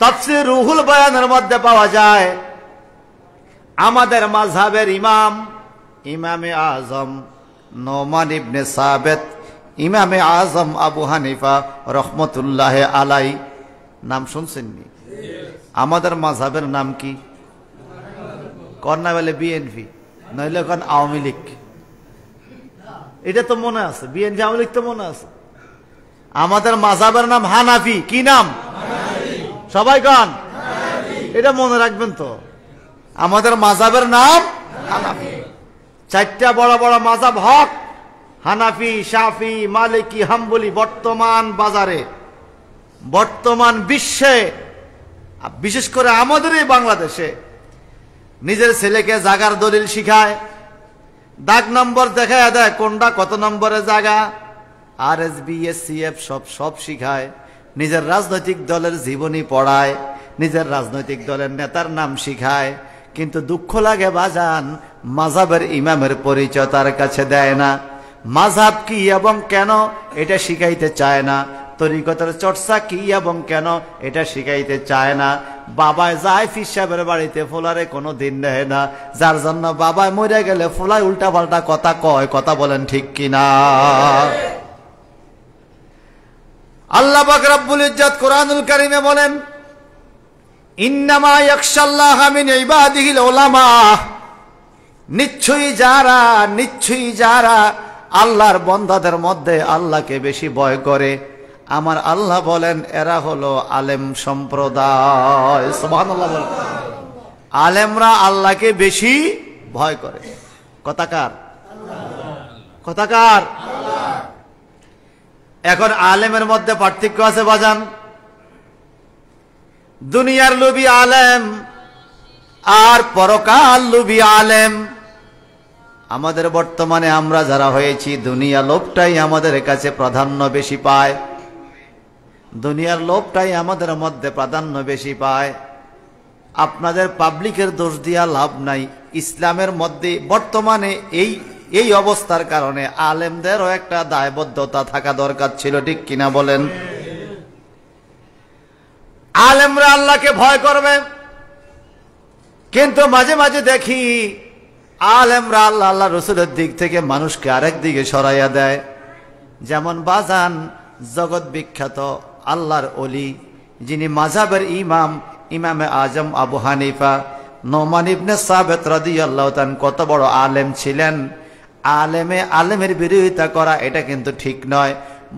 তাফসীর রুহুল বয়ানের মধ্যে পাওয়া যায় আমাদের মাযহাবের ইমাম ইমামে আজম নোমান ইবনে সাবিত ইমামে আজম আবু হানিফা রহমতুল্লাহ আলাই নাম শুনছেন নি? আমাদের মাযহাবের নাম কি? কন্যা বলে বিএনপি, নইলে কোন আওয়ামী লীগ। এটা তো মনে আছে, বিএনপি আওয়ামী লীগ তো মনে আছে। আমাদের মাযহাবের নাম হানাফি। কি নাম? সবাই গান, এটা মনে রাখবেন তো। আমাদের মাযহাবের নাম হানাফি। চারটা বড় বড় মাযহাব হক, হানাফি, শাফি, মালিকি, হাম্বলি। বর্তমান বাজারে, বর্তমান বিশ্বে, বিশেষ করে আমাদের এই বাংলাদেশে নিজের ছেলেকে জাগার দলিল শিখায়, দাগ নম্বর দেখায় দেয় কোনটা কত নম্বরে জায়গা, আরএসবি, এসসিএফ সব শিখায়। নিজের রাজনৈতিক দলের জীবনী পড়ায়, নিজের রাজনৈতিক দলের নেতার নাম শিখায়। কিন্তু দুঃখ লাগে বাজান, মাযহাবের ইমামের পরিচয় তার কাছে দেয় না। মাযহাব কি এবং কেন এটা শিখাইতে চায় না। তরিকতের চর্চা কি এবং কেন এটা শিখাইতে চায় না। বাবায় যায় পীর সাহেবের বাড়িতে, ফোলারে কোনো দিন নেয় না। যার জন্য বাবায় মরে গেলে ফোলায় উল্টা পাল্টা কথা কয়। কথা বলেন ঠিক কিনা? আল্লাহ পাক রব্বুল ইজ্জত কোরআনুল কারীমে বলেন, ইন্নামা ইয়াখশাল্লাহা মিন ইবাদিহিল উলামা। নিশ্চয়ই যারা আল্লাহর বান্দাদের মধ্যে আল্লাহকে বেশি ভয় করে, আমার আল্লাহ বলেন এরা হলো আলেম সম্প্রদায়। সুবহানাল্লাহ বলেন। আলেমরা আল্লাহকে বেশি ভয় করে। কথাকার? এখন আলেমের মধ্যে পার্থক্য আছে বাজান। দুনিয়ার লোভী আলেম আর পরকাল লোভী আলেম। আমাদের বর্তমানে আমরা যারা হয়েছি, দুনিয়া লোভটাই আমাদের কাছে প্রাধান্য বেশি পায়। দুনিয়ার লোভটাই আমাদের মধ্যে প্রাধান্য বেশি পায়। আপনাদের পাবলিকের দোষ দিয়া লাভ নাই। ইসলামের মধ্যে বর্তমানে এই অবস্থার কারণে আলেমদেরও একটা দায়বদ্ধতা থাকা দরকার ছিল, ঠিক কিনা বলেন? আলেমরা আল্লাহকে ভয় করবে, কিন্তু মাঝে মাঝে দেখি আলেমরা আল্লাহ রসুলের দিক থেকে মানুষকে আরেক দিকে সরাইয়া দেয়। যেমন বাজান জগৎ বিখ্যাত আল্লাহর ওলি, যিনি মাযহাবের ইমাম ইমামে আজম আবু হানিফা নোমান ইবনে সাবিত রাদিয়াল্লাহু তাআলা কত বড় আলেম ছিলেন। আলেমের বিরোধিতা করা এটা কিন্তু ঠিক নয়।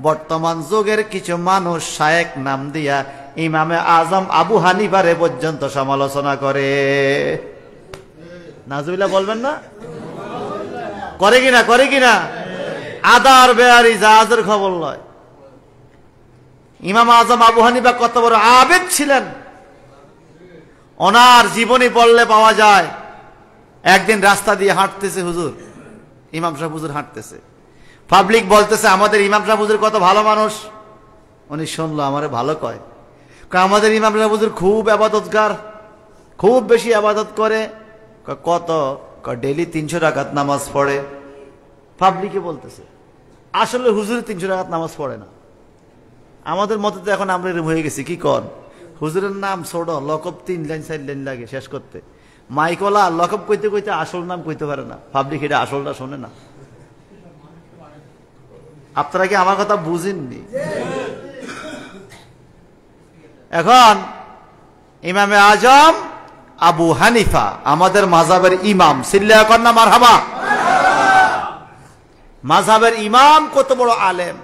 বর্তমান যুগের কিছু মানুষ শায়েখ নাম দিয়া ইমামে আজম আবু হানিফারে পর্যন্ত সমালোচনা করে। নাজুবিল্লাহ বলবেন না? করে কিনা? আদার বেয়ারি জাহাজের খবর লয়। ইমাম আজম আবু হানিফা কত বড় আবেদ ছিলেন, ওনার জীবনী পড়লে পাওয়া যায়। একদিন রাস্তা দিয়ে হাঁটতেছে হুজুর, ইমাম সাহেব হুজুর হাঁটতেছে, পাবলিক বলতেছে আমাদের ইমাম সাহেব হুজুর কত ভালো মানুষ। উনি শুনলো, আমারে ভালো কয়, আমাদের ইমাম সাহেব হুজুর খুব ইবাদতগার, খুব বেশি ইবাদত করে। কত? ডেইলি 300 রাকাত নামাজ পড়ে। পাবলিকে বলতেছে আসলে হুজুর 300 রাকাত নামাজ পড়ে না। আমাদের মতে তো এখন আমরা হয়ে গেছি, কি কর হুজুরের নাম ছোট, লকব 3 লাইন 4 লাইন লাগে শেষ করতে। মাইকলা লকব কইতে কইতে আসল নাম কইতে পারে না। পাবলিক এটা আসলটা শোনে না। আপনারা কি আমার কথা বুঝেননি? এখন ইমামে আজম আবু হানিফা আমাদের মাযহাবের ইমাম, সিল্লাহ কন্না মারহাবা। মাযহাবের ইমাম কত বড় আলেম।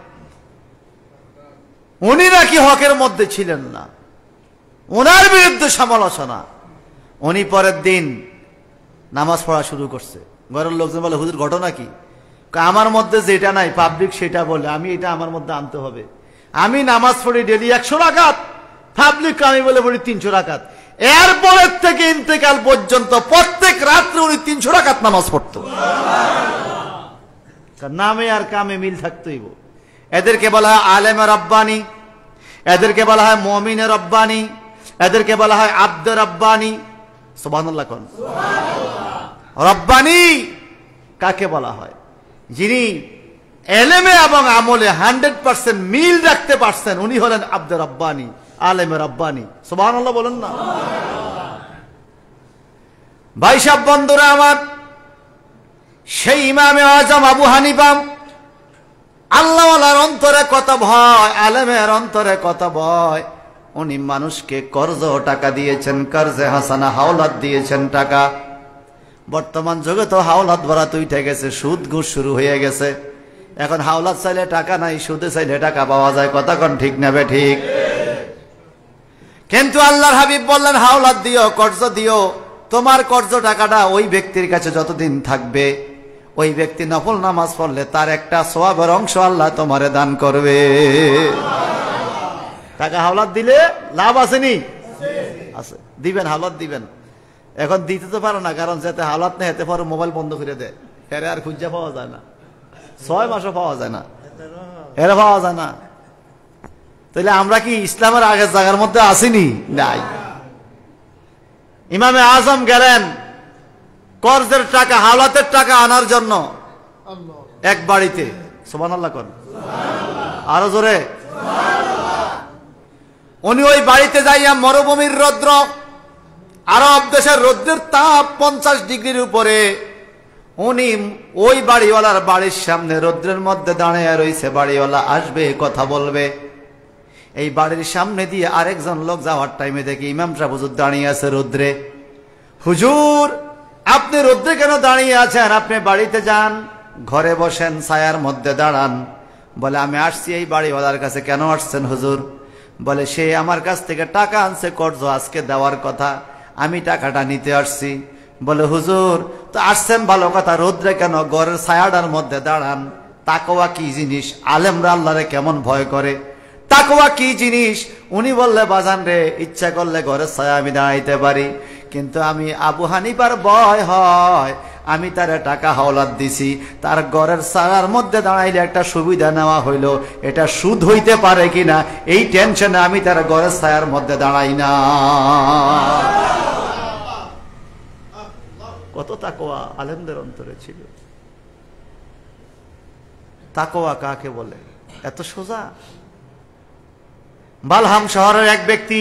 উনি নাকি হকের মধ্যে ছিলেন না, ওনার বিরুদ্ধে সমালোচনা। উনি পরের দিন নামাজ পড়া শুরু করছে। ঘরের লোকজন বলে হুজুর ঘটনা কি? আমার মধ্যে যেটা নাই পাবলিক সেটা বলে, আমি এটা আমার মধ্যে আনতে হবে। আমি নামাজ পড়ি ডেলি 100 রাকাত, পাবলিক আমি বলে পড়ি 300 রাকাত। এরপরের থেকে ইন্তেকাল পর্যন্ত প্রত্যেক রাত্রে উনি 300 রাকাত নামাজ পড়তো। নামে আর কামে মিল থাকতই। এদেরকে বলা হয় আলেমে রব্বানি, এদেরকে বলা হয় মুমিনে রব্বানি, এদেরকে বলা হয় আব্দে রব্বানি। সুবহানাল্লাহ কোন? রব্বানি কাকে বলা হয়? যিনি এলেমে এবং আমলে 100% মিল রাখতে পারছেন, উনি হলেন আব্দে রব্বানি। আলেমে রাব্বানি। সুবহানাল্লাহ বলেন না। ভাই সাহেব, বন্ধুরা আমার, সেই ইমামে আজম আবু হানিফা, আল্লাহওয়ালার অন্তরে কত ভয়, আলেমের অন্তরে কত ভয়। উনি মানুষকে কর্জ টাকা দিয়েছেন, কর্জে হাসানা, হাওলাত দিয়েছেন টাকা। বর্তমান যুগে তো হাওলাত ভরাত উঠে গেছে, সুদ ঘুষ শুরু হয়ে গেছে। এখন হাওলাত চাইলে টাকা নাই, সুদে চাইলে টাকা পাওয়া যায়। কথা কোন ঠিক নেবে ঠিক? কিন্তু আল্লাহর হাবিব বললেন, হাওলাত দিও, কর্জ দিও। তোমার কর্জ টাকাটা ওই ব্যক্তির কাছে যতদিন থাকবে, ওই ব্যক্তি নফল নামাজ পড়লে তার একটা সওয়াবের অংশ আল্লাহ তোমারে দান করবে। টাকা হাওলাত দিলে লাভ আসেনি? আছে, দিবেন, হাওলাত দিবেন। এখন দিতে তো পারো না, কারণ যাতে হাওলাত নেই হেতে পরে মোবাইল বন্ধ করে দেয়, এর আর খুঁজে পাওয়া যায় না, 6 মাসও পাওয়া যায় না, এর পাওয়া যায় না। তাহলে আমরা কি ইসলামের আগের জায়গার মধ্যে আসিনি? নাই। ইমামে আজম গেলেন কর্জের টাকা, হাওলাতের টাকা আনার জন্য এক বাড়িতে। সুবহানাল্লাহ কোন, আরো জোরে। উনি ওই বাড়িতে যাইয়া মরুভূমির রৌদ্র, আরব দেশের রৌদ্রের তাপ 50 ডিগ্রির উপরে, উনি ওই বাড়িওয়ালার বাড়ির সামনে রৌদ্রের মধ্যে দাঁড়িয়ে রয়েছে। বাড়িওয়ালা আসবে, কথা বলবে। এই বাড়ির সামনে দিয়ে আরেকজন লোক যাওয়ার টাইমে দেখি ইমাম সাহেব হুজুর দাঁড়িয়ে আছে রৌদ্রে। হুজুর, আপনি রৌদ্রে কেন দাঁড়িয়ে আছেন? আপনি বাড়িতে যান, ঘরে বসেন, ছায়ার মধ্যে দাঁড়ান। বলে, আমি আসছি এই বাড়িওয়ালার কাছে। কেন আসছেন হুজুর? বলে, সে আমার কাছ থেকে টাকা আনছে, কর্জ আজকে দেওয়ার কথা, আমি টাকাটা নিতে আসছি। বলে, হুজুর তো আসছেন ভালো কথা, রৌদ্রে কেন? ঘরের ছায়াটার মধ্যে দাঁড়ান। তাকওয়া কি জিনিস? আলেমরা আল্লাহরে কেমন ভয় করে, তাকওয়া কি জিনিস? উনি বললে, বাজান রে, ইচ্ছা করলে ঘরের ছায়া আমি দাঁড়াইতে পারি, কিন্তু আমি আবু হানিফার ভয় হয়, আমি তার টাকা হাওলাত দিছি, তার ঘরের ছায়ার মধ্যে দাঁড়াইলে একটা সুবিধা নেওয়া হইল, এটা সুদ হইতে পারে কিনা এই টেনশনে আমি তার ঘরের ছায়ার মধ্যে দাঁড়াই না। কত তাকওয়া আলেমদের অন্তরে ছিল। তাকওয়া কাকে বলে? এত সোজা। বালহাম শহরের এক ব্যক্তি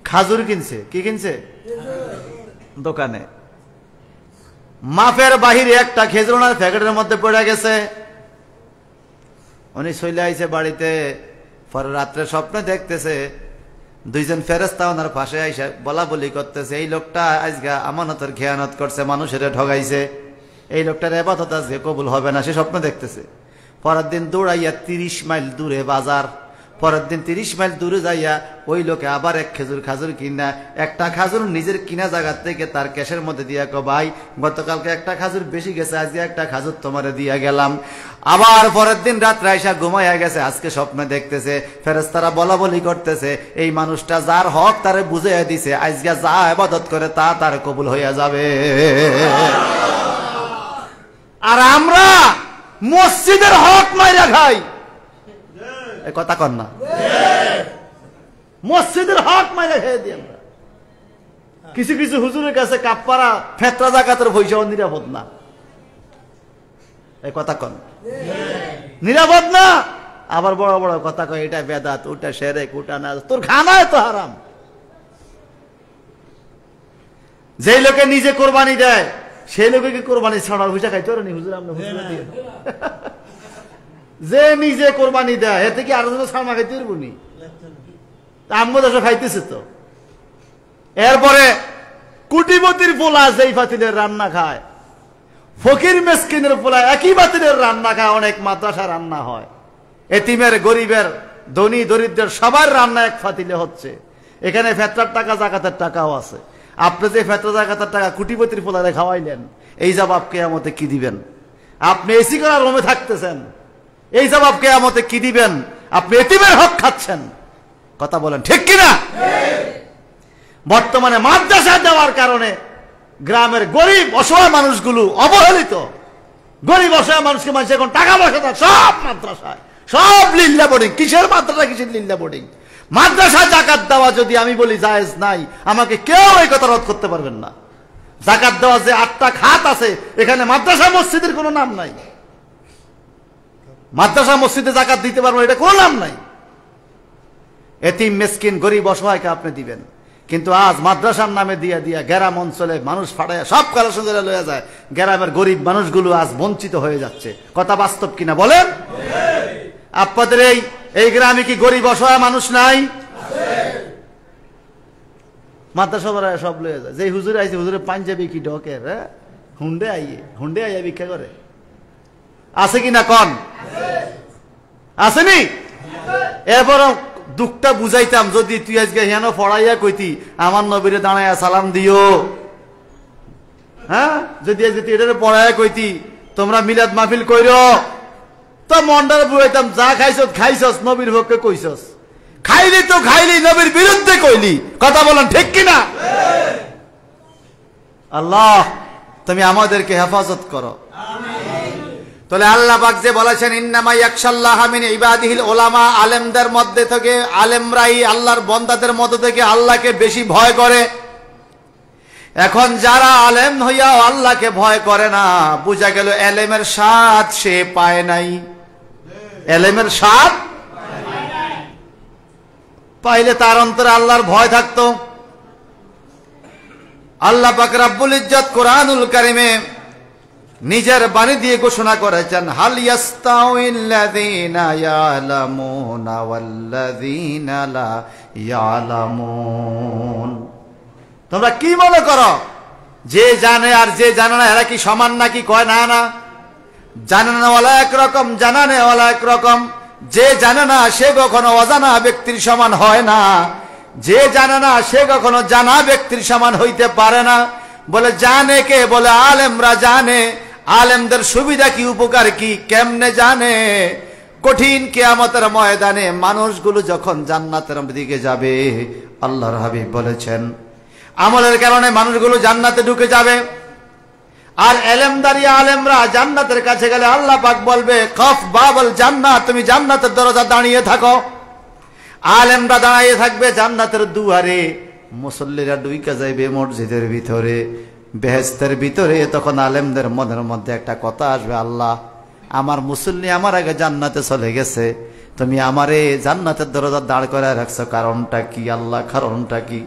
খাজুর কিনছে। কি কিনছে? দোকানে। মাফের বাহিরে একটা খেজুর ওনার প্যাকেটের মধ্যে পড়ে গেছে। উনি চলে আইছে বাড়িতে। পরে রাত্রে স্বপ্নে দেখতেছে দুইজন ফেরেশতা ওনার পাশে আইসা বলা বলি করতেছে, এই লোকটা আজকে আমানতের খেয়ানত করছে, মানুষের ঠগাইছে, এই লোকটার ইবাদত আজকে কবুল হবে না। সে স্বপ্ন দেখতেছে। পরের দিন দৌড়াইয়া 30 মাইল দূরে বাজার, পরের দিন 30 মাইল দূরে যাইয়া ওই লোকে আবার এক খাজুর কিনা, একটা খাজুর নিজের কিনা জায়গা থেকে তার ক্যাশের মধ্যে দিয়া কো, ভাই গতকালকে একটা খাজুর বেশি গেছে, আজকে একটা খাজুর তোমারে দিয়া গেলাম। আবার পরের দিন রাত্রে আইসা ঘুমাইয়া গেছে, আজকে স্বপ্নে দেখতেছে ফেরেশতারা বলা বলি করতেছে, এই মানুষটা যার হক তারে বুঝাইয়া দিছে, আজকে যা ইবাদত করে তা তার কবুল হইয়া যাবে। আর আমরা মসজিদের হক মাইরা খাই। কথা কন না, মসজিদের হক মাইরা খেয়ে দিই আমরা। কিছু কিছু হুজুরের কাছে কাপড়া ফেতরা জাকাতের পয়সাও নিরাপদ না। এই কথা কন, নিরাপদ না। আবার বড় বড় কথা কয়, এটা বেদাত, ওটা শিরক, ওটা না, তোর খানায় তো হারাম। যে লোকে নিজে কোরবানি দেয় সেই লোকে কি কোরবানি ছাড়ার পয়সা খাইতে পারে নি? হুজুর আমরা হুজুর দিয়ে যে নিজে কোরবানি দেয় এতে কি আরো ছাড়া খাইতে পারবো নি? আমগো দেশে খাইতেছে তো। এরপরে কুটিপতির পোলা যেই পাতিলের রান্না খায়, ফকির মেসকিনের পোলা একই পাতিলের রান্না খায়। অনেক মাদ্রাসা রান্না হয়, এতিমের, গরিবের, ধনী দরিদ্রের সবার রান্না এক পাতিলে হচ্ছে। এখানে ফেতরার টাকা, জাকাতের টাকাও আছে। আপনি যে ফেতরা জাকাতের টাকা কুটিপতির পোলারে খাওয়াইলেন, এই জবাব কিয়ামতে কি দিবেন? আপনি এসি করা রুমে থাকতেছেন, এই জবাব কিয়ামতে কি দিবেন? আপনি এতিমের হক খাচ্ছেন। কথা বলেন ঠিক কিনা? বর্তমানে মাদ্রাসা দেওয়ার কারণে গ্রামের গরিব অসহায় মানুষগুলো অবহেলিত। গরিব অসহায় মানুষকে মানুষ এখন টাকা পয়সা দেয় সব মাদ্রাসায়, সব লিল্লা বোর্ডিং। কিসের মাদ্রাসা, কিসের লিল্লা বোর্ডিং? মাদ্রাসা জাকাত দেওয়া যদি আমি বলি জায়েজ নাই, আমাকে কেউ এই কথা রদ করতে পারবেন না। জাকাত দেওয়া যে 8টা খাত আছে, এখানে মাদ্রাসা মসজিদের কোনো নাম নাই। মাদ্রাসা মসজিদে জাকাত দিতে পারবো এটা কোনো নাম নাই। এতিম মিসকিন গরিব অসহায়কে আপনি দিবেন। কিন্তু আজ মাদ্রাসার নামে দিয়া দিয়া গ্রাম অঞ্চলে মানুষ ফাটায় সব কালেকশন করে লয়ে যায়, গ্রামের গরিব মানুষগুলো আজ বঞ্চিত হয়ে যাচ্ছে। কথা বাস্তব কিনা বলেন? আপনাদের এই গ্রামে কি গরিব অসহায় মানুষ নাই? মাদ্রাসা সব লয়ে যায়। যে হুজুরে আইছে, হুজুরে পাঞ্জাবি কি ঢকের, হুন্ডে আইয়ে ভিক্ষা করে, আছে কিনা কন? আসেনি? এরপর দুঃখটা বুঝাইতাম, যদি তুই আজকে হেন পড়াইয়া কইতি আমার নবীরে দাঁড়াইয়া সালাম দিও, হ্যাঁ, যদি আজকে তুই এটা পড়াইয়া কইতি তোমরা মিলাদ মাহফিল কইর, তো মন্ডার বুঝাইতাম, যা খাইছস খাইছস, নবীর পক্ষে কইছস, খাইলি তো খাইলি, নবীর বিরুদ্ধে কইলি। কথা বলেন ঠিক কিনা? আল্লাহ তুমি আমাদেরকে হেফাজত করো। তাহলে আল্লাহ পাক যে বলেছেন ইন্নামা ইয়াখশাল্লাহা মিন ইবাদিহিল উলামা, আলেমদের মধ্যে থেকে, আলেমরাই আল্লাহর বান্দাদের মধ্য থেকে আল্লাহকে বেশি ভয় করে। এখন যারা আলেম হইয়াও আল্লাহকে ভয় করে না, বুঝা গেল এলেমের স্বাদ সে পায় নাই। এলেমের স্বাদ পাইলে তার অন্তরে আল্লাহর ভয় থাকতো। আল্লাহ পাক রব্বুল ইজ্জত কোরআনুল কারীমে নিজের বাণী দিয়ে ঘোষণা করেছেন, হাল ইয়াস্তাউইল্লাযীনা ইয়ালামুনা ওয়াল্লাযীনা লা ইয়ালামুন। তোমরা কি মনে করো, যে জানে আর যে জানে না এরা কি সমান নাকি? কয় না, না, জানে না ওয়ালা একরকম, জানা নেই ওয়ালা একরকম। যে জানে না সে কখনো অজানা ব্যক্তির সমান হয় না, যে জানে না সে কখনো জানা ব্যক্তির সমান হইতে পারে না। বলে জানে কে? বলে আলেমরা জানে। আলেমদের সুবিধা কি, উপকার কি, কেমনে জানে? কঠিন কিয়ামতের ময়দানে মানুষগুলো যখন জান্নাতের দিকে যাবে, আল্লাহর হাবিব বলেছেন আমলের কারণে মানুষগুলো জান্নাতে ঢুকে যাবে। আর এলেমদারি আলেমরা জান্নাতের কাছে গেলে আল্লাহ পাক বলবে, কফ বাবল জান্নাত, তুমি জান্নাতের দরজা দাঁড়িয়ে থাকো। আলেমরা দাঁড়িয়ে থাকবে জান্নাতের দুয়ারে, মুসল্লিরা ঢুকে যাইবে মসজিদের ভিতরে, বেহেশতের ভিতরে। তখন আলেমদের মনের মধ্যে একটা কথা আসবে, আল্লাহ আমার মুসল্লি আমার আগে জান্নাতে চলে গেছে, তুমি আমারে জান্নাতের দরজা দাঁড় করে রাখছো, কারণটা কি? আল্লাহ কারণটা কি?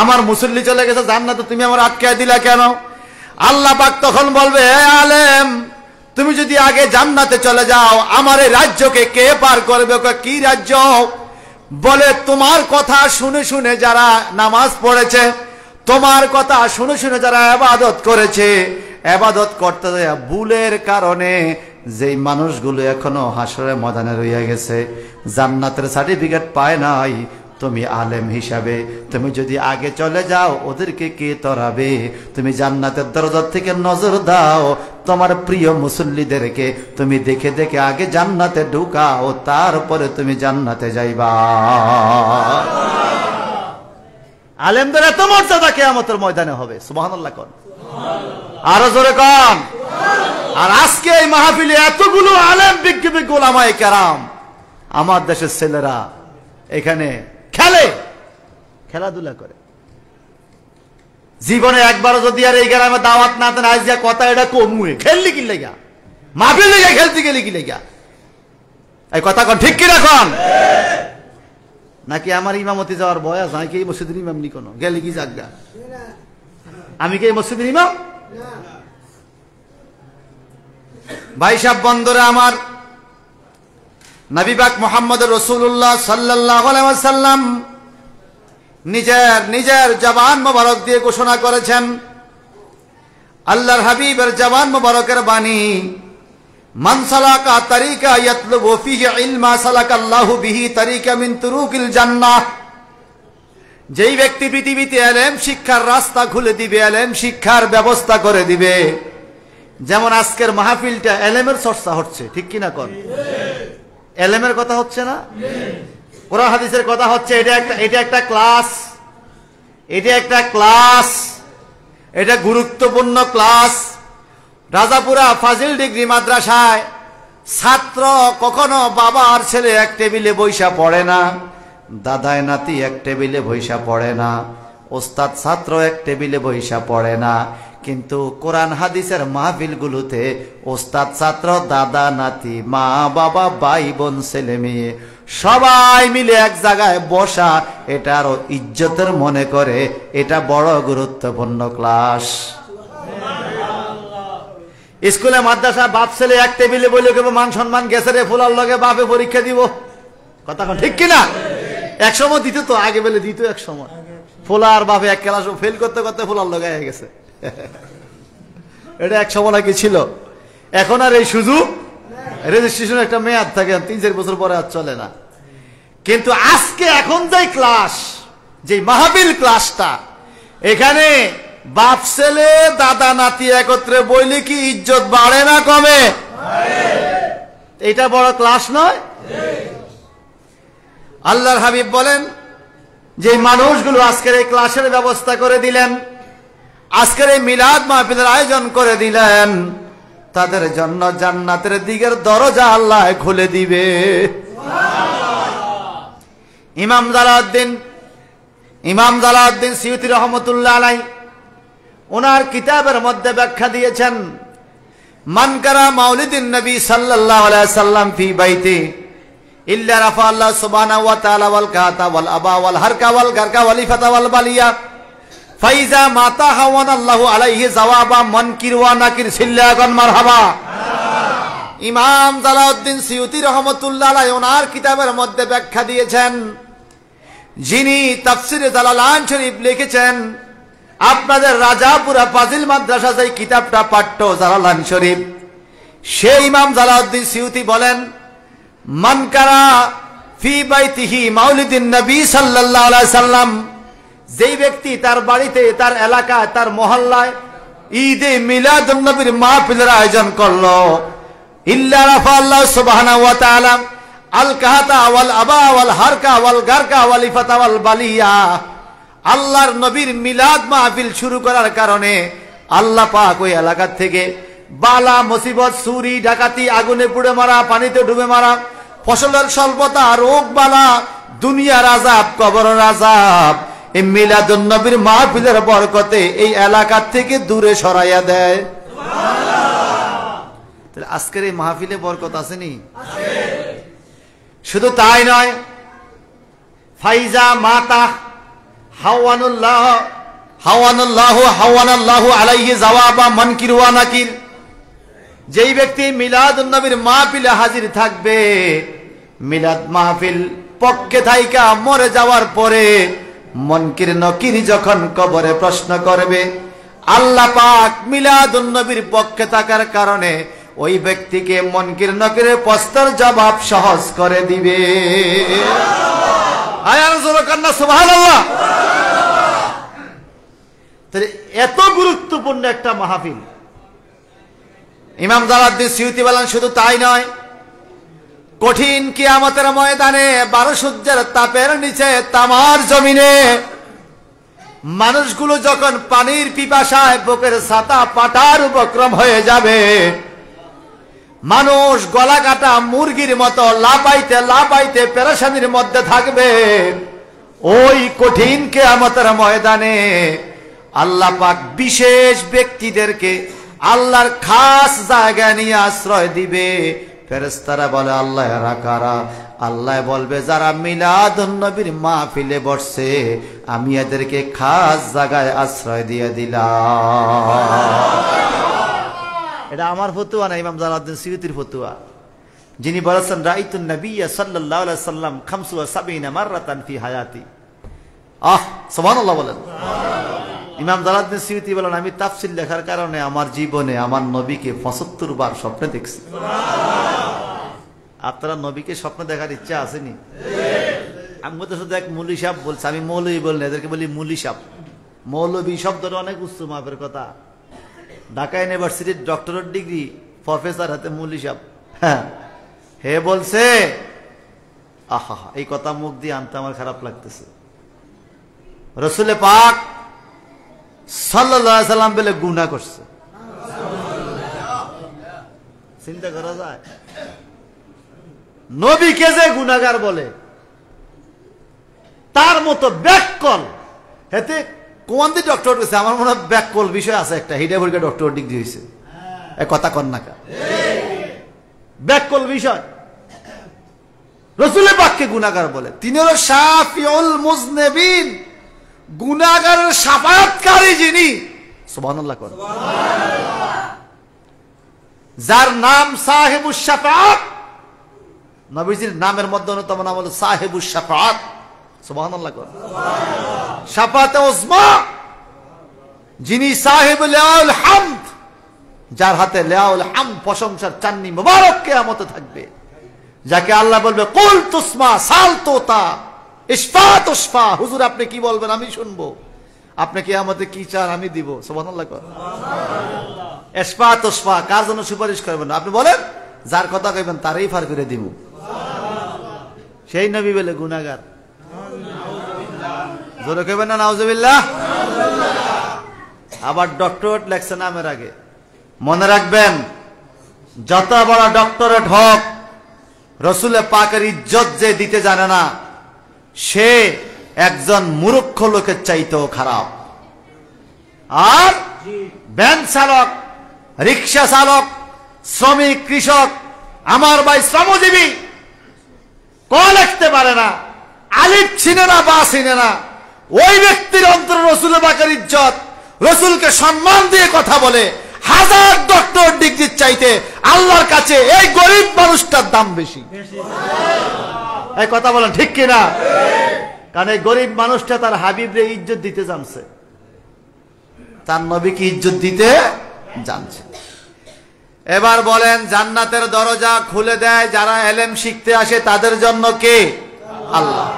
আমার মুসল্লি চলে গেছে জান্নাতে, তুমি আমার আটকায় দিলা কেন? আল্লাহ পাক তখন বলবে, হে আলেম, তুমি যদি আগে জান্নাতে চলে যাও, আমার এই রাজ্যকে কে পার করবে? কি রাজ্য? বলে তোমার কথা শুনে শুনে যারা নামাজ পড়েছে, তোমার কথা শুনে শুনে যারা ইবাদত করেছে, ইবাদত করতে যায় ভুলের কারণে যেই মানুষগুলো এখনো হাসরের ময়দানে রইয়া গেছে, জান্নাতের সার্টিফিকেট পায় নাই, তুমি আলেম হিসাবে তুমি যদি আগে চলে যাও, ওদেরকে কে তরাবে? তুমি জান্নাতের দরজা থেকে নজর দাও, তোমার প্রিয় মুসল্লিদেরকে তুমি দেখে দেখে আগে জান্নাতে ঢুকাও, তারপরে তুমি জান্নাতে যাইবা। আলেমদের এত মর্যাদা কিয়ামতের ময়দানে হবে। সুবহানাল্লাহ কোন, আরো জোরে কোন। আর আজকে এই মাহফিলে এতগুলো আলেম, বিজ্ঞ বিজ্ঞ উলামায়ে কেরাম, আমার দেশের ছেলেরা এখানে খেলে, খেলাধুলা করে। জীবনে একবারও যদি আর এই গ্রামে দাওয়াত না দেন, আজ যা কথা এটা কমুয়ে, খেললি কি লেগা, মাহফিল লেগা খেলতে গেলি কি লেগা? এই কথা কোন ঠিক কি রাখন? নাকি আমার ইমামতি যাওয়ার বয়স? আমি কি এই মসজিদের ইমাম নি? কোনো গেলি কি জাগা? আমি কি এই মসজিদের ইমাম? ভাই সাহেব বন্ধুরা আমার, নবী পাক মুহাম্মদ রাসূলুল্লাহ সাল্লাল্লাহু আলাইহি ওয়াসাল্লাম নিজের জবান মোবারক দিয়ে ঘোষণা করেছেন, আল্লাহর হাবিবের জবান মোবারকের বাণী, মান সালাকা তারিকা ইয়াতলুবু ফিহি ইলমা সালাকাল্লাহু বিহি তারিকা মিন তুরুকিল জান্নাহ। যেই ব্যক্তি পৃথিবীতে ইলম শিক্ষার রাস্তা খুলে দিবে, ইলম শিক্ষার ব্যবস্থা করে দিবে, যেমন আজকের মাহফিলটা ইলমের চর্চা হচ্ছে, ঠিক কিনা কোন? এলেমের কথা হচ্ছে না, কোরআন হাদিসের কথা হচ্ছে। এটা একটা ক্লাস, এটা গুরুত্বপূর্ণ ক্লাস। রাজাপুরা ফাজিল ডিগ্রি মাদ্রাসায় ছাত্র কখনো বাবা আর ছেলে এক টেবিলে বৈশা পড়ে না, দাদায় নাতি এক টেবিলে বৈশা পড়ে না, ওস্তাদ ছাত্র এক টেবিলে বৈশা পড়ে না। কিন্তু কোরআন হাদিসের মাহফিলগুলোতে ওস্তাদ ছাত্র, দাদা নাতি, মা বাবা, ভাই বোন, ছেলে মেয়ে সবাই মিলে এক জায়গায় বসা এটা আরো ইজ্জতের মনে করে, এটা বড় গুরুত্বপূর্ণ ক্লাস। স্কুলে মাদ্রাসা বাপ ছেলে এক টেবিলে বলে কেবো মান সম্মান গেছে রে, ফুলার লগে বাপে পরীক্ষা দিব, কথা ঠিক কিনা? এক সময় দিত তো, আগে বলে দিত এক সময়, ফুলার বাপে এক ক্লাস ফেল করতে করতে ফুলার লগে হয়ে গেছে। এটা এক সময় নাকি ছিল, এখন আর এই সুযোগ, রেজিস্ট্রেশন একটা মেয়াদ থাকে, 3-4 বছর পরে আর চলে না। কিন্তু আজকে এখন যে ক্লাস, যে মাহফিল ক্লাসটা, এখানে বাপ ছেলে দাদা নাতি একত্রে বইলে কি ইজ্জত বাড়ে না কমে? এটা বড় ক্লাস নয়? আল্লাহর হাবিব বলেন যে মানুষগুলো আজকের এই ক্লাসের ব্যবস্থা করে দিলেন, আজকের এই মিলাদ মাহফিলের আয়োজন করে দিলেন, তাদের জন্য জান্নাতের দিকের দরজা আল্লাহ খুলে দিবে। ইমাম জালাউদ্দিন সিয়ুতি রহমতুল্লাহ আলাইহি ওনার কিতাবের মধ্যে ব্যাখ্যা দিয়েছেন, মান কারা মাউলিদিন নবী সাল্লাল্লাহু আলাইহি সাল্লাম ফি বাইতি ইল্লা রাফা আল্লাহ সুবহানাহু ওয়া তাআলা ওয়াল কাতা ওয়াল আবা ওয়াল হারকা ওয়াল গারকা ওয়াল ইফাতা ওয়াল বালিয়া ফাইজা মাতা হাওয়ান আল্লাহু আলাইহি জাওয়াবা মুনকির ওয়া নাকির সিল্লাগান মারহাবা। ইমাম জালাউদ্দিন সিয়ুতি রহমাতুল্লাহ আলাইহি ওনার কিতাবের মধ্যে ব্যাখ্যা দিয়েছেন, যিনি তাফসিরে জালালান শরীফ লিখেছেন, আপনাদের রাজাপুরা ফাজিল মাদ্রাসা যে কিতাবটা পাঠ্য জালালান শরীফ, সেই ইমাম জালাউদ্দিন সিয়ুতি বলেন, মান কারা ফি বাইতিহি মাউলিদিন নবী সাল্লাল্লাহু আলাইহি সাল্লাম, যেই ব্যক্তি তার বাড়িতে, তার এলাকায়, তার মহল্লায় ঈদে মিলাদুন নবীর মাহফিলের আয়োজন করলো, ইল্লা রাফা আল্লাহ সুবহানাহু ওয়া তাআলা আল কাহাতা ওয়াল আবা ওয়াল হারকা ওয়াল গারকা ওয়াল ইফাতা ওয়াল বালিয়া, আল্লাহর নবীর মিলাদ মাহফিল শুরু করার কারণে আল্লাহ পাক ওই এলাকা থেকে বালা মুসিবত, চুরি ডাকাতি, আগুনে পুড়ে মারা, পানিতে ডুবে মারা, ফসলের স্বল্পতা, রোগ বালা, দুনিয়ার আযাব, কবরের আযাব এই মিলাদুন নবীর মাহফিলের বরকতে এই এলাকা থেকে দূরে সরাইয়া দেয়। সুবহানাল্লাহ। আজকের এই মাহফিলে বরকত আসেনি? শুধু তাই নয়, ফাইজা মাতা হাওয়ানাল্লাহু আলাইহি জাওয়াবা মুনকির ওয়া নাকির, যেই ব্যক্তি মিলাদুন নবীর মাহফিলে হাজির থাকবে, মিলাদ মাহফিল পক্ষে থাইকা মরে যাওয়ার পরে মুনকির নকির যখন কবরে প্রশ্ন করবে, আল্লাহ পাক মিলাদুন নবীর পক্ষে থাকার কারণে ওই ব্যক্তিকে মুনকির নকিরের প্রশ্নের জবাব সহজ করে দিবে। সুবহানাল্লাহ। এত গুরুত্বপূর্ণ একটা মাহফিল। ইমাম জালালউদ্দিন সিয়ুতি বলেন, শুধু তাই নয়, কঠিন কিয়ামতের ময়দানে 12 সূর্যের তাপের নিচে তামার জমিনে মানুষগুলো যখন পানির পিপাসায় বুকের ছাতা পাটার উপক্রম হয়ে যাবে, মানুষ গলা কাটা মুরগির মতো লাফাইতে লাফাইতে পেরেশানির মধ্যে থাকবে, ওই কঠিন কিয়ামতের ময়দানে আল্লাহ পাক বিশেষ ব্যক্তিদেরকে আল্লাহর খাস জায়গায় নিয়ে আশ্রয় দিবে। ফেরেশতারা বলে, আল্লাহ এরা কারা? আল্লাহ বলবে, যারা মিলাদুন নবীর মাহফিলে বসছে, আমি এদেরকে খাস জায়গায় আশ্রয় দিয়ে দিলাম। এটা আমার ফতুয়া না, ইমাম জালালউদ্দিন সিয়ুতির ফতুয়া, যিনি বলেছেন, রাইতুন নবিয়্য সাল্লাল্লাহু আলাইহি ওয়াসাল্লাম 75 মাররাতান ফি হায়াতি। সুবহানাল্লাহ বলেন। ইমাম জালালউদ্দিন সিয়ুতি বলেন, আমি তাফসীর লেখার কারণে আমার জীবনে আমার নবীকে 75 বার স্বপ্নে দেখছি। আপনারা নবীকে স্বপ্ন দেখার ইচ্ছা আসেনি? আমি তো শুধু এক মৌলভী সাহেব বলছি, আমি মৌলভী বলি, এদেরকে বলি মৌলভী সাহেব। মৌলভী শব্দটা অনেক উচ্চ মাপের কথা। ঢাকা ইউনিভার্সিটির ডক্টরেট ডিগ্রি প্রফেসর হাতে মৌলভী সাহেব, হ্যাঁ, হে বলছে, আহা, এই কথা মুখ দিয়ে আনতে আমার খারাপ লাগতেছে। রাসূল পাক সাল্লাল্লাহু আলাইহি সাল্লাম বলে গুনাহ করছে। চিন্তা করা যায়? নবীকে যে গুনাহগার বলে, তার মতো ব্যাককল হেতে কোন দিয়ে ডক্টর হয়েছে? আমার মনে হয় ব্যাককল বিষয় আছে একটা, হিডে ভরিকে ডক্টর ডিগ্রি হয়েছে। এ কথা কন না কা? ব্যাককল বিষয় রসুলের পাককে গুনাহগার বলে। তিনি হলো শাফিউল মুজনিবিন, গুনাহগারের শাফায়াতকারী যিনি। সুবহানাল্লাহ করেন। যার নাম সাহেবুশ শাফাআত, নবীজির নামের মধ্যে অন্যতম নাম হলো সাহেবুশ শাফাআত। সুবহানাল্লাহ করেন। শাফাআতে উজমা, যিনি সাহেবুল লিয়াউল হামদ, যার হাতে লিয়াউল হামদ প্রশংসার চান্নি মোবারক কিয়ামতে থাকবে, যাকে আল্লাহ বলবে কুল তুসমা সাল তোতা ইশফা তুশফা, হুজুর আপনি কি বলবেন আমি শুনবো, আপনি কিয়ামতে কি চান আমি দিব। সুবহানাল্লাহ করেন। ইশফা তুশফা, কার জন্য সুপারিশ করবেন আপনি বলেন, যার কথা কইবেন তারই ফার করে দিব। সেই নবী বলে গুনাহগার। জোরে কইবেন না নাউজুবিল্লাহ। আবার ডক্টরেট লেখছে নামের আগে। মনে রাখবেন, যত বড় ডক্টরেট হোক, রসুলে পাকের ইজ্জত যে দিতে জানে না, সে একজন মূর্খ লোকের চাইতেও খারাপ। আর ভ্যান চালক, রিক্সা চালক, শ্রমিক, কৃষক, আমার ভাই শ্রমজীবী, ক লিখতে পারে না, আলিফ চিনে না, বা চিনে না, ওই ব্যক্তির অন্তরে রসুলে পাকের ইজ্জত, রসুলকে সম্মান দিয়ে কথা বলে, হাজার ডক্টর ডিগ্রির চাইতে আল্লাহর কাছে এই গরিব মানুষটার দাম বেশি। এই কথা বলেন ঠিক কিনা? কারণ এই গরিব মানুষটা তার হাবিবরে ইজ্জত দিতে জানছে, তার নবীকে ইজ্জত দিতে জানছে। এবার বলেন, জান্নাতের দরজা খুলে দেয় যারা এলেম শিখতে আসে তাদের জন্য কে? আল্লাহ।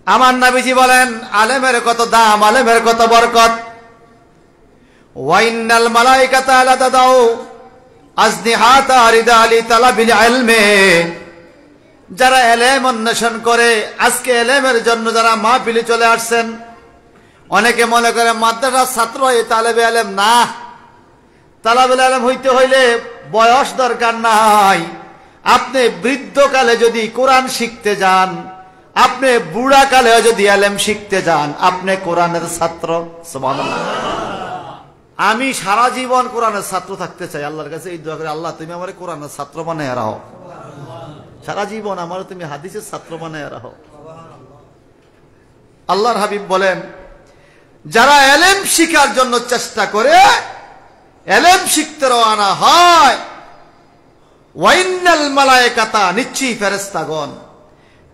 আমার নবীজি বলেন, আলেমের কত দাম, আলেমের কত বরকত। ওয়াইনাল মালাইকাতা লা তাদাউ আজনিহাতা রিদা লিতালাবিল ইলমি, যারা এলেম অন্বেষণ করে, আজকে এলেমের জন্য যারা মাহফিলে চলে আসছেন, অনেকে মনে করে মাদ্রাসার ছাত্র এই তালেবে এলেম না। তালেবে এলেম হইতে হইলে বয়স দরকার নাই। আপনি বৃদ্ধকালে যদি কোরআন শিখতে যান, আপনি বুড়াকালে যদি এলেম শিখতে যান, আপনি কোরআনের ছাত্র। সুবহানাল্লাহ। আমি সারা জীবন কোরআনের ছাত্র থাকতে চাই। আল্লাহর কাছে এই দোয়া করে, আল্লাহ তুমি আমার কোরআনের ছাত্র বানায় রাখো, সারা জীবন আমার তুমি হাদিসের ছাত্র বানায় রাখো। আল্লাহর হাবিব বলেন, যারা এলেম শিখার জন্য চেষ্টা করে, এলেম শিখতে রওনা হয়, ওয়াইনাল মালায়েকাতা, নিশ্চয়ই ফেরেশতাগণ,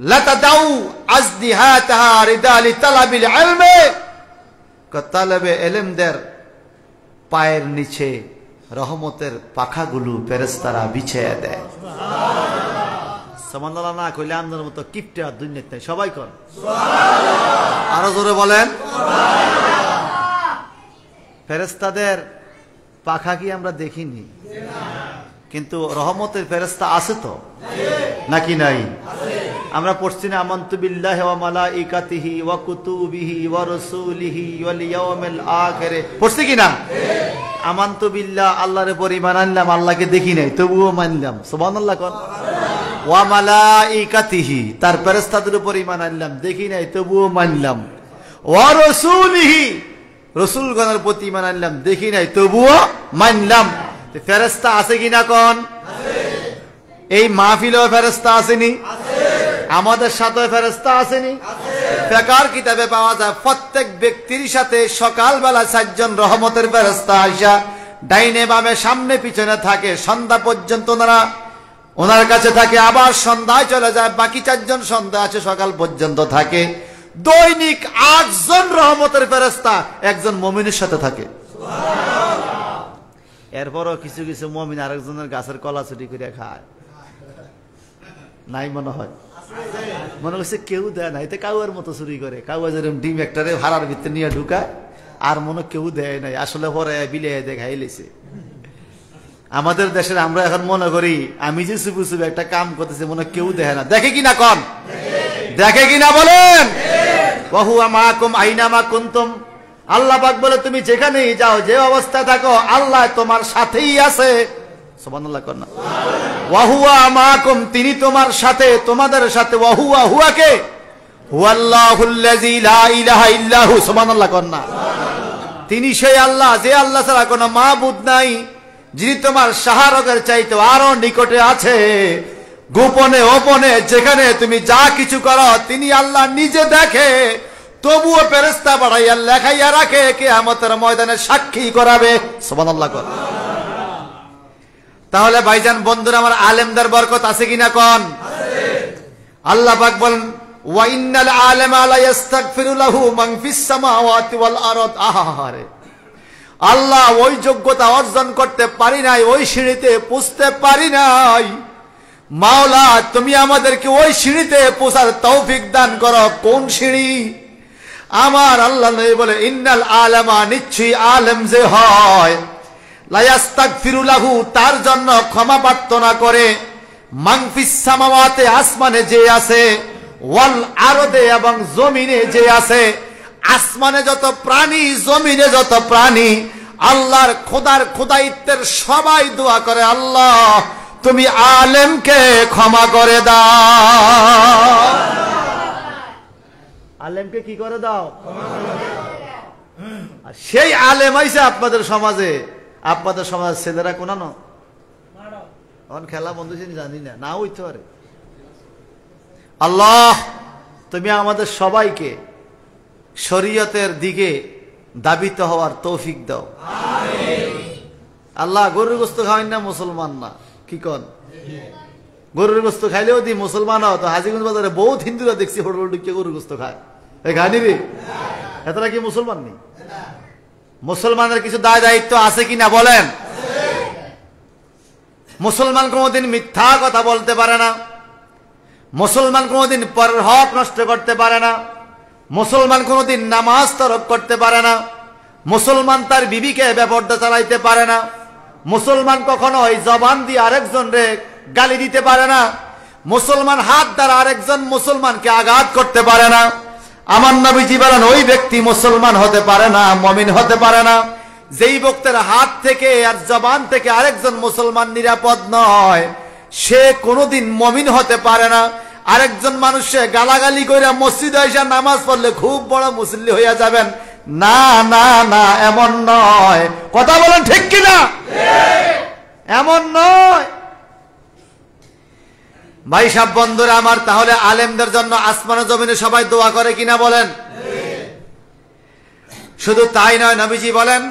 লাতাদাউ আজদিহাতাহা রিদা লিতালাবিল ইলমি, তালেবে ইলমদের পায়ের নিচে রহমতের পাখাগুলো ফেরেশতারা বিছিয়ে দেয়। সুবহানাল্লাহ না কইলে আমাদের মতো কিপটে আর দুনিয়াতে নাই। সবাই কর সুবহানাল্লাহ, আরো জোরে বলেন সুবহানাল্লাহ। ফেরেশতাদের পাখা কি আমরা দেখিনি? কিন্তু রহমতের ফেরেশতা আছে তো নাকি নাই? আমরা পড়ছি না, আমানতু বিল্লাহি ওয়া মালাইকাতিহি ওয়া কুতুবিহি ওয়া রাসূলিহি ওয়াল ইয়াউমিল আখির, পড়ছি কি না? আমানতু বিল্লাহ, আল্লাহর উপর ঈমান আনলাম, আল্লাহকে দেখি নাই তবুও মানলাম। সুবহানাল্লাহ কোন। ওয়া মালাইকাতিহি, তার ফেরেশতাদের উপর ঈমান আনলাম, দেখি নাই তবুও মানলাম। ওয়া রাসূলিহি, রাসূলগণের প্রতি ঈমান আনলাম, দেখি নাই তবুও মানলাম। ফেরেশতা আছে কিনা কোন? আছে। এই মাহফিলেও ফেরেশতা আসেনি? আছে। আমাদের সাথে ফেরেশতা আসেনি? আছে। ফিকার কিতাবে পাওয়া যায়, প্রত্যেক ব্যক্তির সাথে সকালবেলা 4 জন রহমতের ফেরেশতা আইসা ডাইনে বামে সামনে পিছনে থাকে, সন্ধ্যা পর্যন্ত ওনার কাছে থাকে, আবার সন্ধ্যায় চলে যায়, বাকি 4 জন সন্ধ্যা আছে সকাল পর্যন্ত থাকে। দৈনিক 8 জন রহমতের ফেরেশতা একজন মুমিনের সাথে থাকে। এরপরও কিছু কিছু মুমিন আরেকজনের গাছের কলা চুরি করে খায়, নাই মনে হয়? মনে করছে কেউ দেয় না, এতে কাউয়ের মতো চুরি করে। কাউ যেরকম ডিম একটারে ভাড়ার ভিতরে নিয়ে ঢুকায়, আর মনে কেউ দেয় নাই, আসলে পরে বিলে দেখাই লেছে। আমাদের দেশের আমরা এখন মনে করি আমি যে চুপু চুপু একটা কাম করতেছি, মনে কেউ দেখে না। দেখে কিনা কন? দেখে কিনা বলেন? ওয়া হুয়া মাআকুম আইনামা কুনতুম, আল্লাহ পাক বলে তুমি যেখানেই যাও, যে অবস্থায় থাকো, আল্লাহ তোমার সাথেই আছে। সুবহানাল্লাহ কোন না? ওয়া হুয়া মাআকুম, তিনি তোমার সাথে, তোমাদের সাথে। ওয়া হুয়া, হুয়াকে হুয়াল্লাহুল্লাযী লা ইলাহা ইল্লাহু, সুবহানাল্লাহ কোন না? তিনি সেই আল্লাহ, যে আল্লাহ ছাড়া কোনো মাবুদ নাই, যিনি তোমার শাহরগের চাইতে আরো নিকটে আছে। গোপনে ওপনে যেখানে তুমি যা কিছু করো তিনি আল্লাহ নিজে দেখে, তবুও ফেরেশতা পাঠাইয়া লেখাইয়া রাখে, কিয়ামতের ময়দানে সাক্ষী করাবে। সুবহানাল্লাহ। তাহলে ভাইজান বন্ধুরা আমার, আলেমদের বরকত আছে কিনা কোন? আল্লাহ পাক বলেন ওয়া ইন্নাল আলিমা লা ইস্তাগফিরু লাহু মান ফিস সামাওয়াতি ওয়াল আরদ। আহারে, আল্লাহ ওই যোগ্যতা অর্জন করতে পারি নাই, ওই সিঁড়িতে পৌঁছতে পারি নাই। মাওলা তুমি আমাদেরকে ওই সিঁড়িতে পৌঁছার তৌফিক দান করো। কোন সিঁড়ি? আমার আল্লাহ নবী বলে ইন্নাল আলামা, নিশ্চয়ই আলেম যে হয়, লা ইস্তাগফিরু লাহু, তার জন্য ক্ষমা প্রার্থনা করে, মান ফিস সামাওয়াতি, আসমানে যে আছে, ওয়াল আরদে, এবং জমিনে যে আছে। আসমানে যত প্রাণী, জমিনে যত প্রাণী, আল্লাহর খোদার খোদাইত্বের সবাই দোয়া করে, আল্লাহ তুমি আলেমকে ক্ষমা করে দাও। আলেমকে কি করে দাও? আর সেই আলেম আইসে আপনাদের সমাজে, আপনাদের সমাজের ছেলেরা কোনানো এখন খেলা বন্ধু জানি না, না হইতে পারে। আল্লাহ তুমি আমাদের সবাইকে শরীয়তের দিকে দাবিত হওয়ার তৌফিক দাও। আল্লাহ গরুর গোস্ত খাওয়াই না, মুসলমান না, কি কন? গরুর গোস্ত খাইলেও দি মুসলমান হও তো। হাজিগঞ্জ বাজারে বহুত হিন্দুরা দেখছি হোটেল ঢুকিয়ে গরুর গোস্ত খায়, খায়নি রে? এতটা কি মুসলমান নেই? মুসলমানের কিছু দায় দায়িত্ব আছে কিনা বলেন? মুসলমান কোনদিন মিথ্যা কথা বলতে পারে না, মুসলমান কোনদিন পরের হক নষ্ট করতে পারে না, মুসলমান কোনদিন নামাজ তরক করতে পারে না, মুসলমান তার বিবিকে বেপরদা চালাইতে পারে না, মুসলমান কখনো ওই জবান দিয়ে আরেকজন রে গালি দিতে পারে না, মুসলমান হাত দ্বারা আরেকজন মুসলমানকে আঘাত করতে পারে না। আমার নবীজি বলেন ওই ব্যক্তি মুসলমান হতে পারে না, মুমিন হতে পারে না, যেই ব্যক্তির হাত থেকে আর জবান থেকে আরেকজন মুসলমান নিরাপদ নয়, সে কোনোদিন মুমিন হতে পারে না। আরেকজন মানুষে গালাগালি করে মসজিদে এসে নামাজ পড়লে খুব বড় মুসল্লি হইয়া যাবেন, না না না, এমন নয়। কথা বলেন ঠিক কিনা? এমন নয় ভাই সাহেব, বন্ধুরা আমার। তাহলে আলেমদের জন্য আসমানে জমিনে সবাই দোয়া করে কিনা বলেন? শুধু তাই নয়, নবীজি বলেন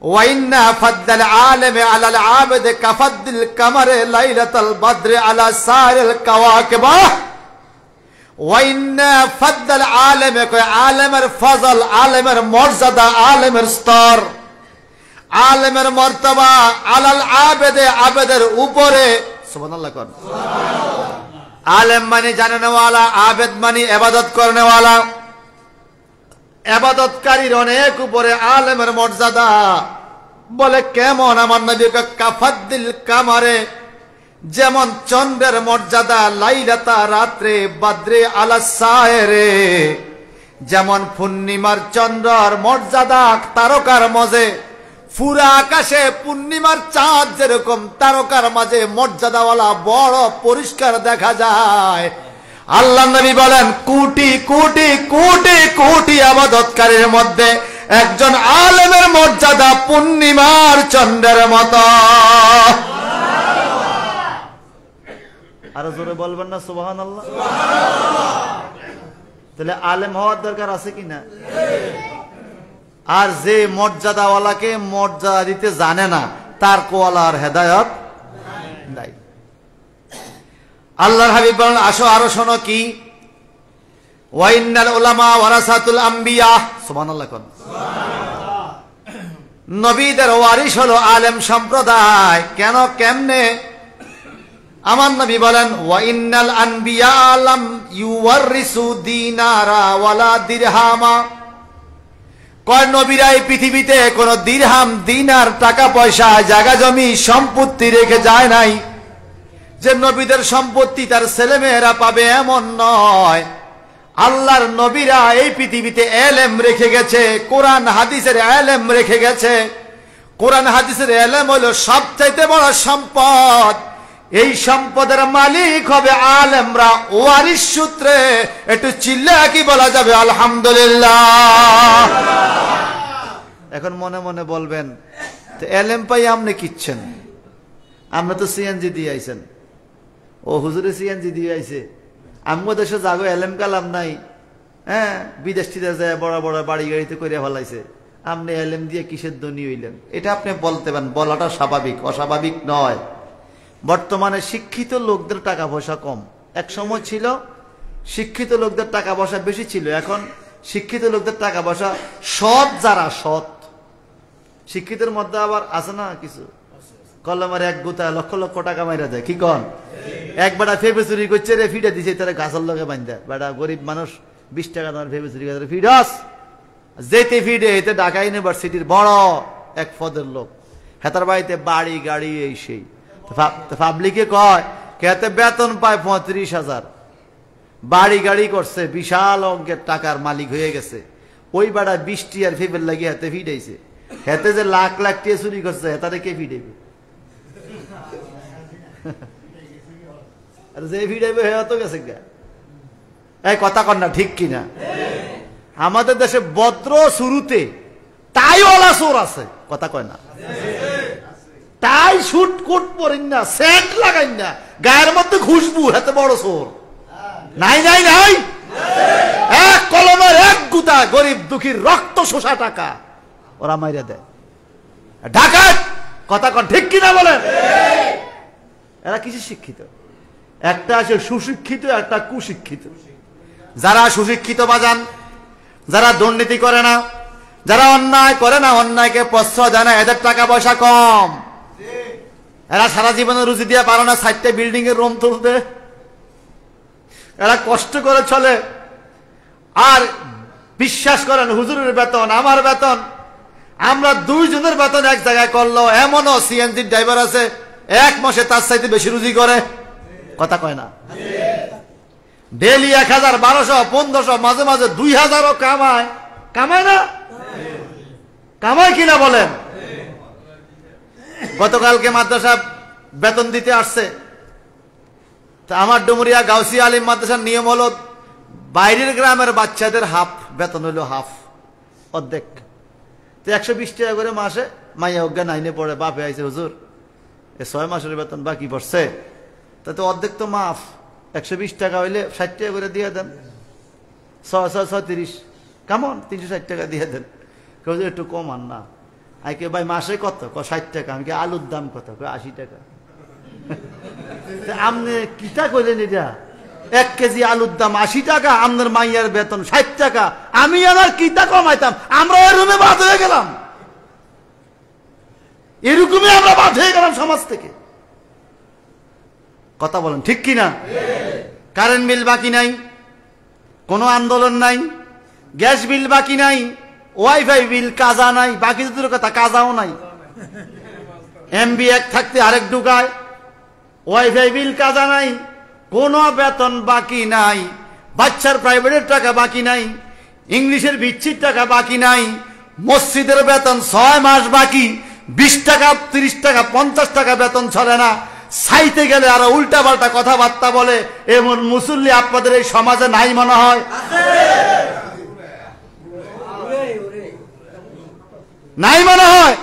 ওয়াইন্না ফাদ্দাল আলেমে আলাল আবেদে কাফাদ্দিল কামারে লাইলাতাল বদরে আলা সাইরিল কাওয়াকিব। ওয়াইন্না ফাদ্দাল আলেমে, কয় আলেমের ফজল, আলেমের মর্যাদা, আলেমের স্তর, আলেমের মর্তবা আলাল আবেদে, আবেদের উপরে। সুবহানাল্লাহ কোন? আলেম মানে জানেনওয়ালা, আবেদ মানে ইবাদত করনেওয়ালা। ইবাদতকারীর অনেক উপরে আলেমের মর্যাদা। বলে কেমন? আমার নবী কাফাদ্দিল কামারে, যেমন চন্দ্রের মর্যাদা, লাইলাতা রাত্রে, বদরে আলা সায়রে, যেমন পূর্ণিমার চন্দ্রের মর্যাদা তারকার মাঝে, পুরা আকাশে পূর্ণিমার চাঁদ যেরকম তারকার মাঝে মর্যাদাওয়ালা বড় পরিষ্কার দেখা যায়। আল্লাহ নবী বলেন কোটি কোটি কোটি কোটি ইবাদতকারীর মধ্যে একজন আলেমের মর্যাদা পূর্ণিমার চন্দ্রের মতো। আরো জোরে বলবেন না সুবহানাল্লাহ? তাহলে আলেম হওয়ার দরকার আছে কিনা? আর যে মর্যাদাওয়ালাকে মর্যাদা দিতে জানে না, তার কোয়ালার হেদায়ত নাই। আল্লাহর হাবিব বলেন আসো আরো শোনো কি, ওয়াইন্নাল উলামা ওয়ারাসাতুল আম্বিয়া। সুবহানাল্লাহ কোন? নবীদের ওয়ারিস হলো আলেম সম্প্রদায়। কেন, কেমনে? আমার নবী বলেন ওয়াইন্নাল আনবিয়া লাম ইউওয়ারিসু দিনারা ওয়ালা দিরহামা। কয় নবীরা এই পৃথিবীতে কোন দিরহাম, দিনার, টাকা পয়সা, জায়গা জমি, সম্পত্তি রেখে যায় নাই। যে নবীদের সম্পত্তি তার ছেলেমেয়েরা পাবে এমন নয়। আল্লাহর নবীরা এই পৃথিবীতে এলেম রেখে গেছে, কোরআন হাদিসের এলেম রেখে গেছে। কোরআন হাদিসের এলেম হলো সবচাইতে বড় সম্পদ। এই সম্পদের মালিক হবে আলেমরা ওয়ারিস সূত্রে। একটু চিল্লা কি বলা যাবে আলহামদুলিল্লাহ? এখন মনে মনে বলবেন তো এলেম পাই আপনি কিচ্ছেন, আপনি তো সিএনজি দিয়ে আইছেন, ও হুজুরে সিএনজি দিয়ে আইছে, আমিও দেশে যাগো এলেম কালাম নাই, হ্যাঁ বিদেশ টিদেশ যায় বড় বড় বাড়ি গাড়িতে করে ফেলাইছে, আপনি এলেম দিয়ে কিসের ধনী হইলেন? এটা আপনি বলতে পারেন, বলাটা স্বাভাবিক, অস্বাভাবিক নয়। বর্তমানে শিক্ষিত লোকদের টাকা পয়সা কম, এক সময় ছিল শিক্ষিত লোকদের টাকা পয়সা বেশি ছিল, এখন শিক্ষিত লোকদের টাকা পয়সা সৎ, যারা সৎ শিক্ষিতের মধ্যে আবার আছে না কিছু কলমের এক গুতা লক্ষ লক্ষ টাকা মাইরা যায়, কি কন? এক বেটা ফেবে চুরি করছে রে, ফিডা দিছে তারা গাছের লগে বান্ধা, বেটা গরিব মানুষ 20 টাকা তোমার ফেবে চুরি করে ফিডাস যেতে ফিডে, এতে ঢাকা ইউনিভার্সিটির বড় এক পদের লোক, হেতার বাড়িতে বাড়ি গাড়ি এই সেই, পাবলিকে কয় খেতে বেতন পায় 35,000, বাড়ি গাড়ি করছে, বিশাল অঙ্কের টাকার মালিক হয়ে গেছে। ওই বেটা 20 টিয়ার ফেবের লাগিয়ে হাতে ফিডাইছে, হেতে যে লাখ লাখ টিয়া চুরি করছে হেতারে কে ফিডাইবে? আর যে ফিডাইবে হে তো গেছে গা। এই কথা কন না, ঠিক কিনা? আমাদের দেশে ভদ্র শুরুতে টাইওয়ালা চোর আছে, কথা কয় না? টাই শুট কোট পরেন না, সেন্ট লাগাইন না, গায়ের মধ্যে খুশবু, হাতে বড় চোর নাই নাই নাই। এক কলমের এক গুতা গরিব দুঃখীর রক্ত শোষা টাকা ওরা মাইরা দেয়, ডাকাত, কথা কন ঠিক কিনা বলেন? এরা কিছু শিক্ষিত, একটা আছে সুশিক্ষিত, একটা কুশিক্ষিত। যারা সুশিক্ষিত বাজান, যারা দুর্নীতি করে না, যারা অন্যায় করে না, অন্যায়কে প্রশ্রয় দেয় না, এদের টাকা পয়সা কম। এরা সারা জীবনে রুজি দিয়ে পারে না 60টা বিল্ডিং এর রুম তুলতে, এরা কষ্ট করে চলে। আর বিশ্বাস করেন, হুজুরের বেতন, আমার বেতন, আমরা দুইজনের বেতন এক জায়গায় করলো, এমনও সিএনজি ড্রাইভার আছে এক মাসে তার চাইতে বেশি রুজি করে, কথা কয় না? ডেলি 1000, 1200, 1500, মাঝে মাঝে 2000ও কামায়, কামায় না? কামায় কিনা বলেন? গতকালকে মাদ্রাসা বেতন দিতে আসছে, তা আমার ডুমুরিয়া গাউসিয়া আলিম মাদ্রাসার নিয়ম হলো বাইরের গ্রামের বাচ্চাদের হাফ বেতন হইলো, হাফ, অর্ধেক। তো 120 টাকা করে মাসে, মাইয়া অজ্ঞা 9-এ পড়ে, বাপে আইছে হুজুর 6 মাসের বেতন বাকি পড়ছে, তা তো অর্ধেক তো মাফ, 120 টাকা হইলে 60 টাকা করে দিয়ে দেন, 636, কেমন 360 টাকা দিয়ে দেন। কেউ একটু কম আন না, আই কে ভাই মাসে কত? 60 টাকা। আমি কে আলুর দাম কত? 80 টাকা। আপনি কিটা কইলেন এটা? 1 কেজি আলুর দাম 80 টাকা, আপনার মাইয়ার বেতন 60 টাকা, আমি আমার কিটা কমাইতাম? আমরা ওই রুমে বাদ হয়ে গেলাম, এরকমই আমরা বাদ হয়ে গেলাম সমাজ থেকে, কথা বলেন ঠিক কিনা? কারেন্ট বিল বাকি নাই, কোনো আন্দোলন নাই, গ্যাস বিল বাকি নাই, ওয়াইফাই বিল কাজা নাই, বাকি দুটোর কথা কাজাও নাই, এমবি এক থাকতে আরেক ঢুকায়, ওয়াইফাই বিল কাজা নাই, কোনো বেতন বাকি নাই, বাচ্চার প্রাইভেটের টাকা বাকি নাই, ইংলিশের বিচ্ছির টাকা বাকি নাই, মসজিদের বেতন 6 মাস বাকি, 20 টাকা, 30 টাকা, 50 টাকা বেতন চলে না, চাইতে গেলে আরো উল্টা পাল্টা কথাবার্তা বলে, এমন মুসল্লি আপনাদের এই সমাজে নাই মনে হয়? নাই মনে হয়?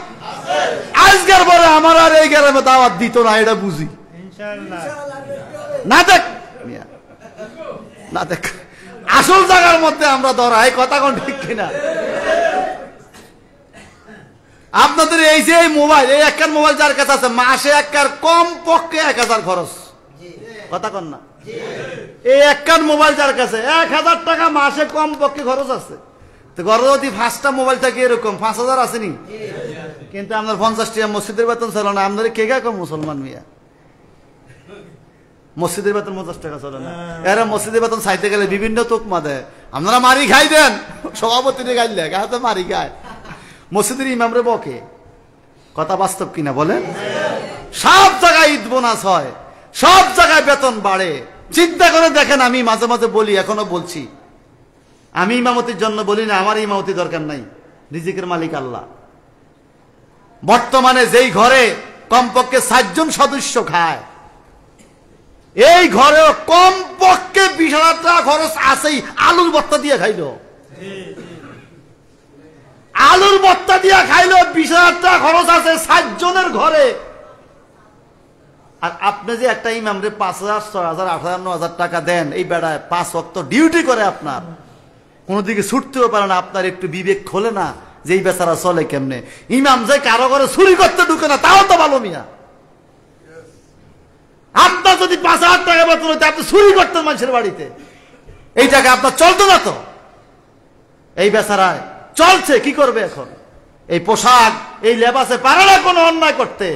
আজকের পরে আমার আর এই গ্রামে দাওয়াত দিত না, এটা বুঝি। না দেখ, না দেখ, আসল জায়গার মধ্যে আমরা ধরা, এই কথা কোন ঠিক কিনা? আপনাদের এই যে মোবাইল, এই একখান মোবাইল যার কাছে আছে, মাসে একবার কম পক্ষে 1000 খরচ, কথা কন না? এই একখান মোবাইল যার কাছে 1000 টাকা মাসে কম পক্ষে খরচ আছে। তো ঘরে যদি 5টা মোবাইল থাকে এরকম 5000 আসেনি, কিন্তু আপনার 50 টাকা মসজিদের বেতন চলে না। আপনার কে কম মুসলমান মিয়া? মসজিদের বেতন 50 টাকা চলে না, এরা মসজিদের বেতন চাইতে গেলে বিভিন্ন তোকমা দেয়, আপনারা মারি খাই দেন, সভাপতিরে গাইলে গায়ে মারি খায়, মসজিদের ইমামরে বকে, কথা বাস্তব কিনা বলেন? সব জায়গায় ঈদ বোনাস হয়, সব জায়গায় বেতন বাড়ে। চিন্তা করে দেখেন, আমি মাঝে মাঝে বলি, এখনো বলছি, আমি ইমামতির জন্য বলি না, আমার ইমামতি দরকার নাই, রিজিকের মালিক আল্লাহ। বর্তমানে যেই ঘরে কমপক্ষে 7 জন সদস্য খায়, এই ঘরে কমপক্ষে 20,000 টাকা খরচ আছেই। আলুর বস্তা দিয়ে খাইল, আলুর বস্তা দিয়ে খাইল, 20,000 টাকা খরচ আছে 7 জনের ঘরে। আর আপনি যে একটা ইমামরে 5,000, 6,000, 8,000, 9,000 টাকা দেন, এই বেড়ায় 5 ওয়াক্ত ডিউটি করে, আপনার কোনো দিকে ছুটতেও পারে না, আপনার একটু বিবেক খোলে না যে এই বেচারা চলে কেমনে? ইমাম যে কারো ঘরে চুরি করতে ঢুকে না, তাও তো ভালো মিয়া। আপনার যদি 5,000 টাকা বেতন হইতে আপনি চুরি করতেন মানুষের বাড়িতে, এই টাকা আপনার চলতো না তো। এই বেচারায় চলছে, কি করবে এখন? এই পোশাক, এই লেবাসে পারে না কোনো অন্যায় করতে।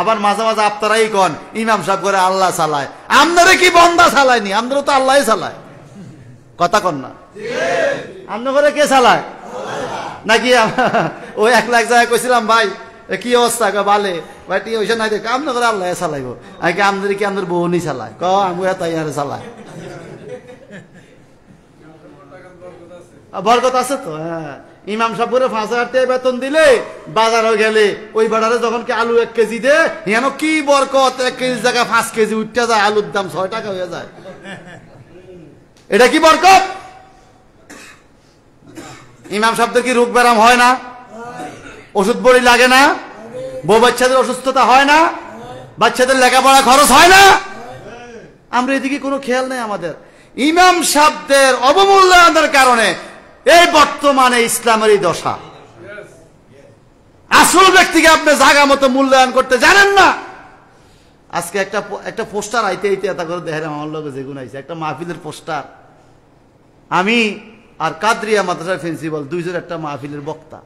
আবার মাঝে মাঝে আপনারাই কন ইমাম সাহেব করে আল্লাহ চালায়, আপনারা কি বন্দা চালায়নি? আপনারা তো আল্লাহ চালায়, কথা কন না? আপনার ঘরে কে চালায়? নাকি ওই 1 লাখ জায়গায় কইছিলাম ভাই কি অবস্থা, বালে ভাই টি ওইসব নাই, দেখ আপনার ঘরে আল্লাহ চালাইব, আগে আমাদের কি আমাদের বউনি চালায়? আমি তাই আর চালায়, বরকত আছে তো। হ্যাঁ, ইমাম সাহেবের 5,000 টাকা বেতন দিলে বাজারও গেলে ওই বাজারে যখন কি আলু 1 কেজি দে, হেন কি বরকত, 1 কেজির জায়গায় 5 কেজি উঠতে যায়, আলুর দাম 6 টাকা হয়ে যায়। এটা কি বরকত? ইমাম সাহেবদের কি রোগ ব্যারাম হয় না? ওষুধ বড়ি লাগে না? বউ বাচ্চাদের অসুস্থতা হয় না? বাচ্চাদের লেখাপড়া খরচ হয় না? আমরা এদিকে কোনো খেয়াল নেই আমাদের। ইমাম সাহেবদের অবমূল্যায়নের কারণে এই বর্তমানে ইসলামের এই দশা। আসল ব্যক্তিকে আপনি জায়গা মতো মূল্যায়ন করতে জানেন না। আজকে একটা পোস্টার আইতে এত করে দেখেন আমার লোক যেগুলো আইছে, একটা মাহফিলের পোস্টার, আমি আর কাদরিয়া মাদ্রাসার প্রিন্সিপাল দুইজন একটা মাহফিলের বক্তা,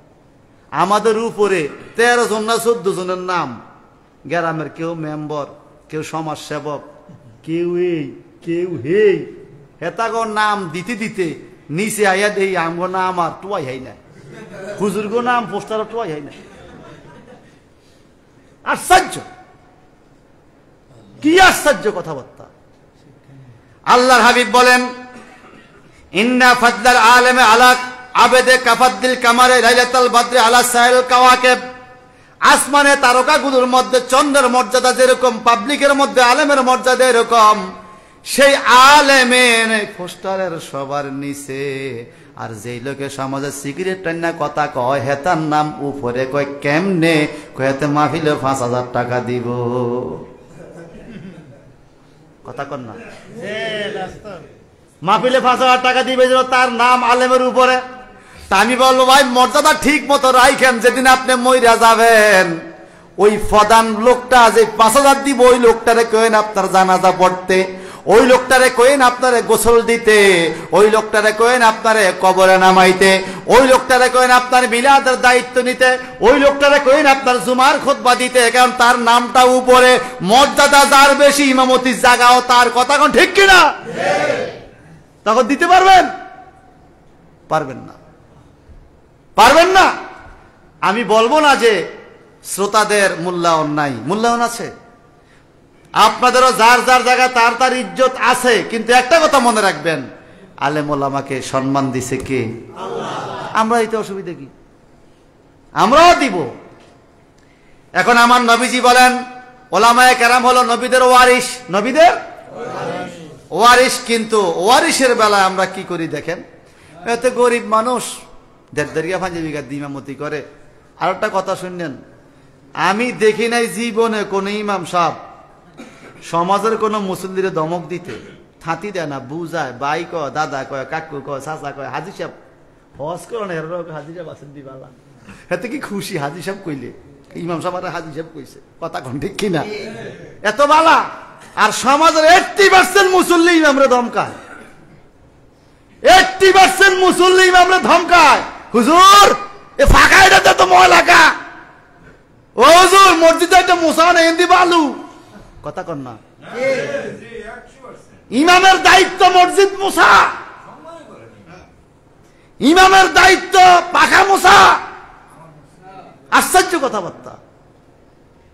আমাদের উপরে 13 জন না 14 জনের নাম, গ্রামের কেউ মেম্বার, কেউ সমাজ সেবক, কেউ এই কেউ হেই, হেতাগর নাম দিতে দিতে নিচে আইয়া দেই আমগো নাম আর টোয়াই হাই না, হুজুরগো নাম পোস্টার টোয়াই হাই না। আশ্চর্য, কি আশ্চর্য কথাবার্তা। আল্লাহর হাবিব বলেন, ইন্না ফাদলাল আলেমে আলা আবেদে কাফাদ্দিল কামারে লাইলাতুল বদরে আলা সাইল কাওয়াকিব। আসমানে তারকাগুলোর মধ্যে চন্দ্রের মর্যাদা যেরকম, পাবলিকের মধ্যে আলেমের মর্যাদা এরকম। সেই আলেমের পোস্টারের সবার নিচে, আর যেই লোকে সমাজে সিগারেট টান্না কথা কয়, হেতার নাম উপরে কয় কেমনে, কয়েতে মাহফিলে 5,000 টাকা দিব। কথা কন না? মাহফিলে 5,000 টাকা দিবে, তার নাম আলেমের উপরে। তা আমি বলবো ভাই, মর্যাদা ঠিক মতো রাখেন, যেদিন আপনি মইরা যাবেন ওই প্রধান লোকটা যে 5,000 দিব, ওই লোকটারে কইেন আপনার জানাজা পড়তে, ওই লোকটারে কইেন আপনারে গোসল দিতে, ওই লোকটারে কইেন আপনারে কবরে নামাইতে, ওই লোকটারে কইেন আপনার মিলাদের দায়িত্ব নিতে, ওই লোকটারে কইেন আপনার জুমার খুতবা দিতে। কারণ তার নামটা উপরে, মর্যাদা যার বেশি, ইমামতির জায়গাও তার। কথা কোন ঠিক কিনা? তখন দিতে পারবেন? পারবেন না, পারবেন না। আমি বলবো না যে শ্রোতাদের মূল্যায়ন নাই, মূল্যায়ন আছে। আপনাদেরও যার যার জায়গায় তার তার ইজ্জত আছে, কিন্তু একটা কথা মনে রাখবেন, আলেম ওলামাকে সম্মান দিছে কে? আল্লাহ। আমরা এতে অসুবিধা কি? আমরাও দিব। এখন আমার নবীজি বলেন, ওলামায়ে কেরাম হলো নবীদের ওয়ারিস, নবীদের ওয়ারিস। কিন্তু ওয়ারিসের বেলায় আমরা কি করি দেখেন, এত গরিব মানুষ 1.5 বিঘা ইমামতি করে। আর একটা কথা শুনলেন, আমি দেখি নাই জীবনে কোন ইমাম সাহেব সমাজের কোন মুসল্লিরে দমক দিতে, থাতি দেয় না, বুঝায়, বাই কয়, দাদা কয়, কাকু কয়, চাচা কয়, হাজি সাহেব হজ করো না, হাজি সাহেব আছেন দিবালা, এতে কি খুশি হাজি সাহেব কইলে, ইমাম সাহেব আর হাজি সাহেব কইছে। কথা কোন ঠিক কিনা? এত বালা। আর সমাজের 80% মুসল্লি ইমামরে ধমকায়, 80% মুসল্লি ইমামরে ধমকায়, হুজুর এ ফাঁকা এটাতে তো ময়লা কা, ও হুজুর মসজিদে একটা মুসা না এন্দি বালু। কথা কন না? ইমামের দায়িত্ব মসজিদ মুসা, ইমামের দায়িত্ব পাখা মুসা। আশ্চর্য কথাবার্তা।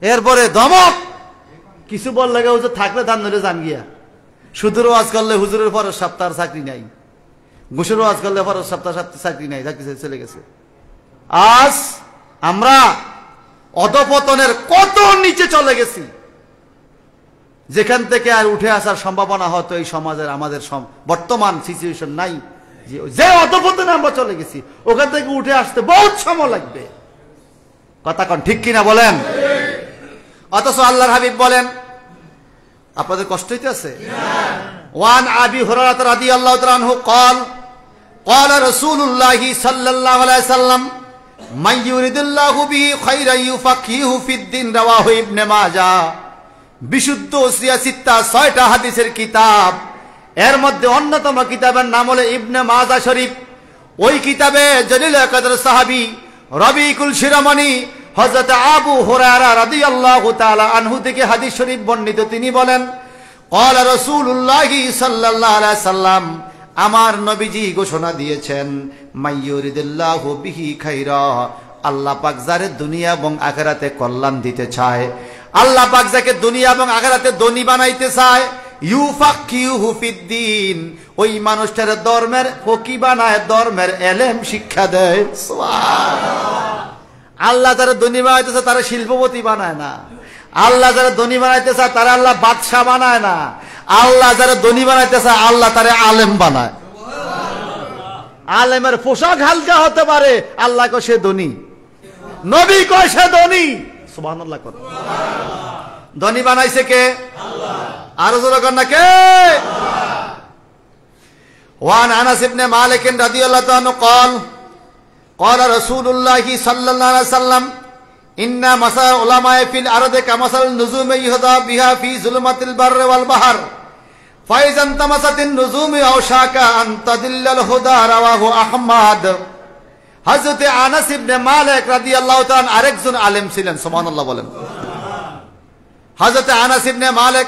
এরপরে ধমক, কিছু বল লাগে হুজুর থাকলে ধান ধরে যান গিয়া, সুদের ওয়াজ করলে হুজুরের পরের সপ্তাহ চাকরি নাই, ঘুষের ওয়াজ করলে পরের সপ্তাহ চাকরি নাই, চাকরি চলে গেছে। আজ আমরা অধপতনের কত নিচে চলে গেছি, যেখান থেকে আর উঠে আসার সম্ভাবনা হয়তো এই সমাজের আমাদের বর্তমান সিচুয়েশন নাই, যে অধপতনে আমরা চলে গেছি, ওখান থেকে উঠে আসতে বহুত সময় লাগবে। কথা কন ঠিক কিনা বলেন? অথচ আল্লাহর হাবিব বলেন, আপনাদের কষ্ট হইতেছে? ওয়ান আবি হুরায়রা রাদিয়াল্লাহু তাআলা আনহু قال قال رسول الله صلى الله عليه وسلم من يريد الله به خيرا يفقهه في الدين رواه ابن মাজাহ। বিশুদ্ধ ওসিয়া সিত্তা 6টা হাদিসের কিতাব, এর মধ্যে অন্যতম কিতাবের নাম হলো ইবনে মাজাহ শরীফ। ওই কিতাবে জলিল কদর সাহাবী রবিকুল শিরোমণি হযরত আবু হুরায়রা রাদিয়াল্লাহু তাআলা আনহু থেকে হাদিস শরীফ বর্ণিত। তিনি বলেন ক্বালা রাসূলুল্লাহি সাল্লাল্লাহু আলাইহি সাল্লাম, আমার নবীজি ঘোষণা দিয়েছেন, মাইয়ুরিদুল্লাহু বিহি খাইরা, আল্লাহ পাক যারে দুনিয়া এবং আখিরাতে কল্যাণ দিতে চায়, আল্লাহ পাক যাকে দুনিয়া এবং আখিরাতে ধনী বানাইতে চায়, ইউফাক্কিহু ফিদ্দিন, ওই মানুষটার ধর্মের ফকি বানায়, ধর্মের এলেম শিক্ষা দেয়। সুবহানাল্লাহ। আল্লাহ যারা ধনী বানাইতেছে তারা শিল্পপতি বানায় না। আল্লাহ যারা ধনী বানাইতেছে তারা আল্লাহ বাদশাহ বানায় না। আল্লাহ যারা ধনী বানাইতেছে আল্লাহ তারা আলেম বানায়। আলেমের পোশাক হালকা হতে পারে, আল্লাহ কয় সে ধনী, নবী কয় সে ধনী। সুবহানাল্লাহ। ধনী বানাইছে কে? আল্লাহ। আরো জোরে কর না কে? আল্লাহ। ওয়ান আনাস ইবনে মালিক রাদিয়াল্লাহু তাআলা قال قال رسول الله صلى الله عليه وسلم ان مثل العلماء في الارض كمثل النجوم يهدى بها في ظلمات البر والبحر فاذا انتمست النجوم اوشك ان تدل الهدى رواه احمد। হযরত আনাস ইবনে মালিক রাদিয়াল্লাহু তাআলা আরেকজন আলেম ছিলেন। সুবহানাল্লাহ বলেন। হযরত আনাস ইবনে মালিক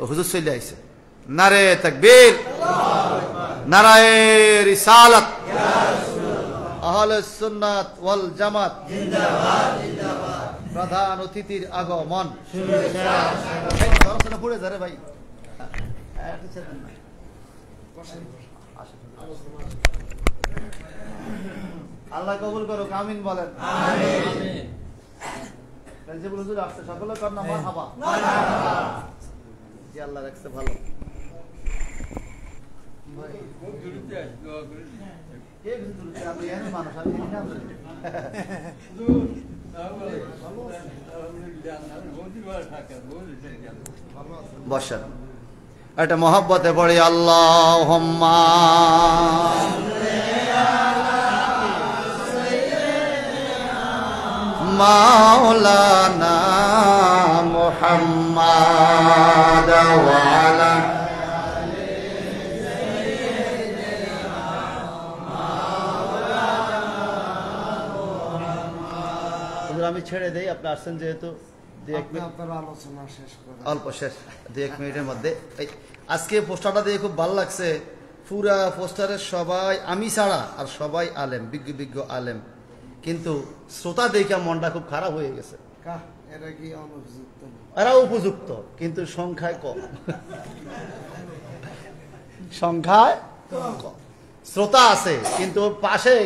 হুজুর চলে আইছে, নারে তাকবীর, নারায়ে রিসালাত, ইয়া রাসূলুল্লাহ, আহলে সুন্নাত ওয়াল জামাত জিন্দাবাদ জিন্দাবাদ। প্রধান অতিথির আগমন, শুভেচ্ছা পড়ে যারে ভাই, আল্লাহ কবুল করুক, আমিন বলেন। আমিন। প্রিন্সিপাল হুজুর আসছে, সকলে কর না মারহাবা। মারহাবা। জি আল্লাহ রাখছে ভালো। খুব জুড়তে আছে, দোয়া করে কে জুড়তে আপনি এনে মানুষ আমি না বলি হুজুর বসেন, এটা মহব্বতে পড়ি আল্লাহুম্মা মাওলানা মুহাম্মাদ ওয়া আলা আমি ছেড়ে দেই, আপনি আসছেন যেহেতু অল্প শেষ 2-1 মিনিটের মধ্যে। আজকে পোস্টারটা দিয়ে খুব ভালো লাগছে। পুরা পোস্টারের সবাই আমি ছাড়া আর সবাই আলেম, বিজ্ঞ বিজ্ঞ আলেম, কিন্তু শ্রোতা দেখে মনটা খুব খারাপ হয়ে গেছে। এরা উপযুক্ত কিন্তু সংখ্যায় কম, সংখ্যায় কম। শ্রোতা আছে কিন্তু পাশে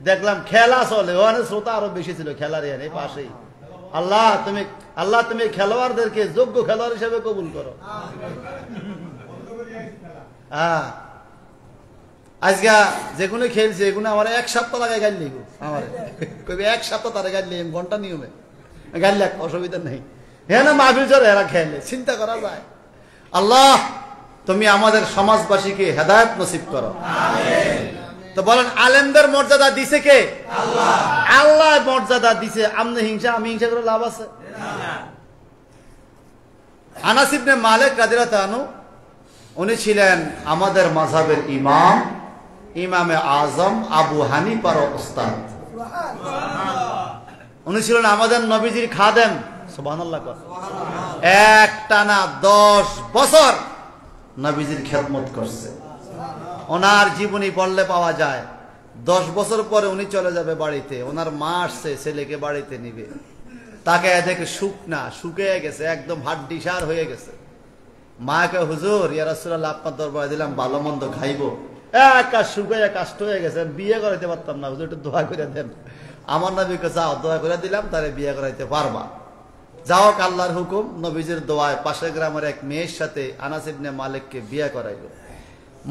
দেখলাম খেলা চলে, ওখানে শ্রোতা আরো বেশি ছিল খেলার এখানে পাশেই। আল্লাহ তুমি খেলোয়াড়দেরকে যোগ্য খেলোয়াড় হিসেবে কবুল করো। হ্যাঁ, আজকে যেগুলো খেলছে এগুলো আমার 1 সপ্তাহ লাগাই গাইল লিখবো, আমার কবি 1 সপ্তাহ তারা গাইল লিখ, ঘন্টা নিয়মে গাইল লেখ, অসুবিধা নেই। হ্যাঁ না, মাহফিল চলে এরা খেলে, চিন্তা করা যায়। আল্লাহ তুমি আমাদের সমাজবাসীকে হেদায়েত নসিব করো। তো বলেন আলেমদের মর্যাদা দিছে কে? আল্লাহ। আল্লাহ মর্যাদা দিছে। আমনে হিংসা, আমি হিংসা করে লাভ আছে? আনাস ইবনে মালিক রাদিয়াল্লাহু তাআলা উনি ছিলেন আমাদের মাযহাবের ইমাম, ইমামে আজম আবু হানিফার উস্তাদ। উনি ছিলেন আমাদের নবীজির খাদেম। সুবহানাল্লাহ। একটানা 10 বছর নবীজির খেদমত করছে। ওনার জীবনী পড়লে পাওয়া যায় 10 বছর পরে উনি চলে যাবে বাড়িতে, ওনার মা আসছে ছেলেকে বাড়িতে নিবে, তাকে দেখে শুকিয়ে গেছে, একদম হাড্ডি সার হয়ে গেছে। মাকে হুজুর ইয়া রাসূলুল্লাহ আপনার দরবারে দিলাম ভালো মন্দ খাইবো, একা শুকিয়ে কাষ্ট হয়ে গেছে, বিয়ে করাইতে পারতাম না, হুজুর একটু দোয়া করে দেন। আমার নবীকে যাও, দোয়া করে দিলাম, তারে বিয়ে করাইতে পারবা। যাও, আল্লাহর হুকুম, নবীজির দোয়ায় পাশের গ্রামের এক মেয়ের সাথে আনাস ইবনে মালিককে বিয়ে করাইল।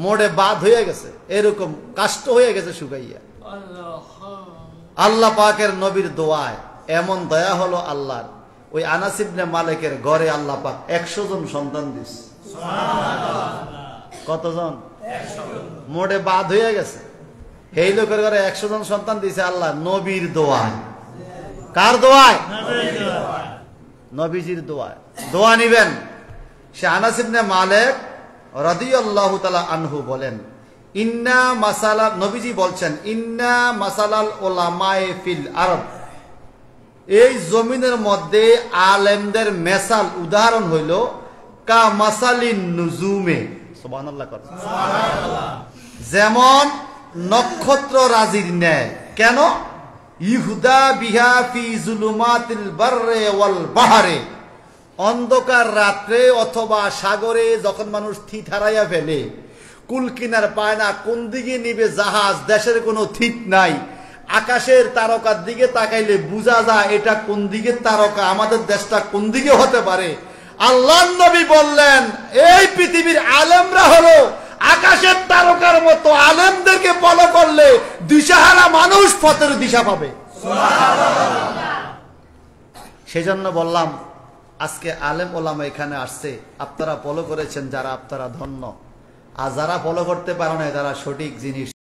মোড়ে বাদ হয়ে গেছে, এরকম কাষ্ট হয়ে গেছে শুকাইয়া। আল্লাহ পাকের নবীর দোয়ায় এমন দয়া হলো আল্লাহর, ওই আনাস ইবনে মালিকের ঘরে আল্লাহ পাক 100 জন সন্তান দিস। কতজন? মোটে বাদ হয়ে গেছে। এই লোকের ঘরে 100 জন সন্তান দিছে আল্লাহ নবীর দোয়ায়। কার দোয়ায়? নবীজির দোয়ায়। দোয়া নিবেন। সে আনাস ইবনে মালিক রাদিয়াল্লাহু তাআলা আনহু বলেন, ইন্না মাসালা, নবীজি বলছেন, ইন্না মাসালাল উলামায়ে ফিল আরব, এই জমিনের মধ্যে আলেমদের মেসাল উদাহরণ হইল কা মাসালিন নুজুমে, সুবহানাল্লাহ কর, যেমন নক্ষত্র রাজির ন্যায়। কেন? ইহুদা বিহা ফি জুলুমাতিল বাররে ওয়াল বাহরে, অন্ধকার রাত্রে অথবা সাগরে যখন মানুষ থিত হারাইয়া ফেলে, কুল কিনার পায় না, কোন দিকে নিবে জাহাজ, দেশের কোনো ঠিক নাই, আকাশের তারকার দিকে তাকাইলে বোঝা যায় এটা কোন দিকে তারকা, আমাদের দেশটা কোন দিকে হতে পারে। আল্লাহর নবী বললেন এই পৃথিবীর আলেমরা হলো আকাশের তারকার মতো, আলেমদেরকে ফলো করলে দিশাহারা মানুষ পথের দিশা পাবে। সেজন্য বললাম আজকে আলেম ওলামা এখানে আসছে, আপনারা ফলো করেছেন, যারা আপনারা ধন্য, আর যারা ফলো করতে পারে না, যারা সঠিক জিনিস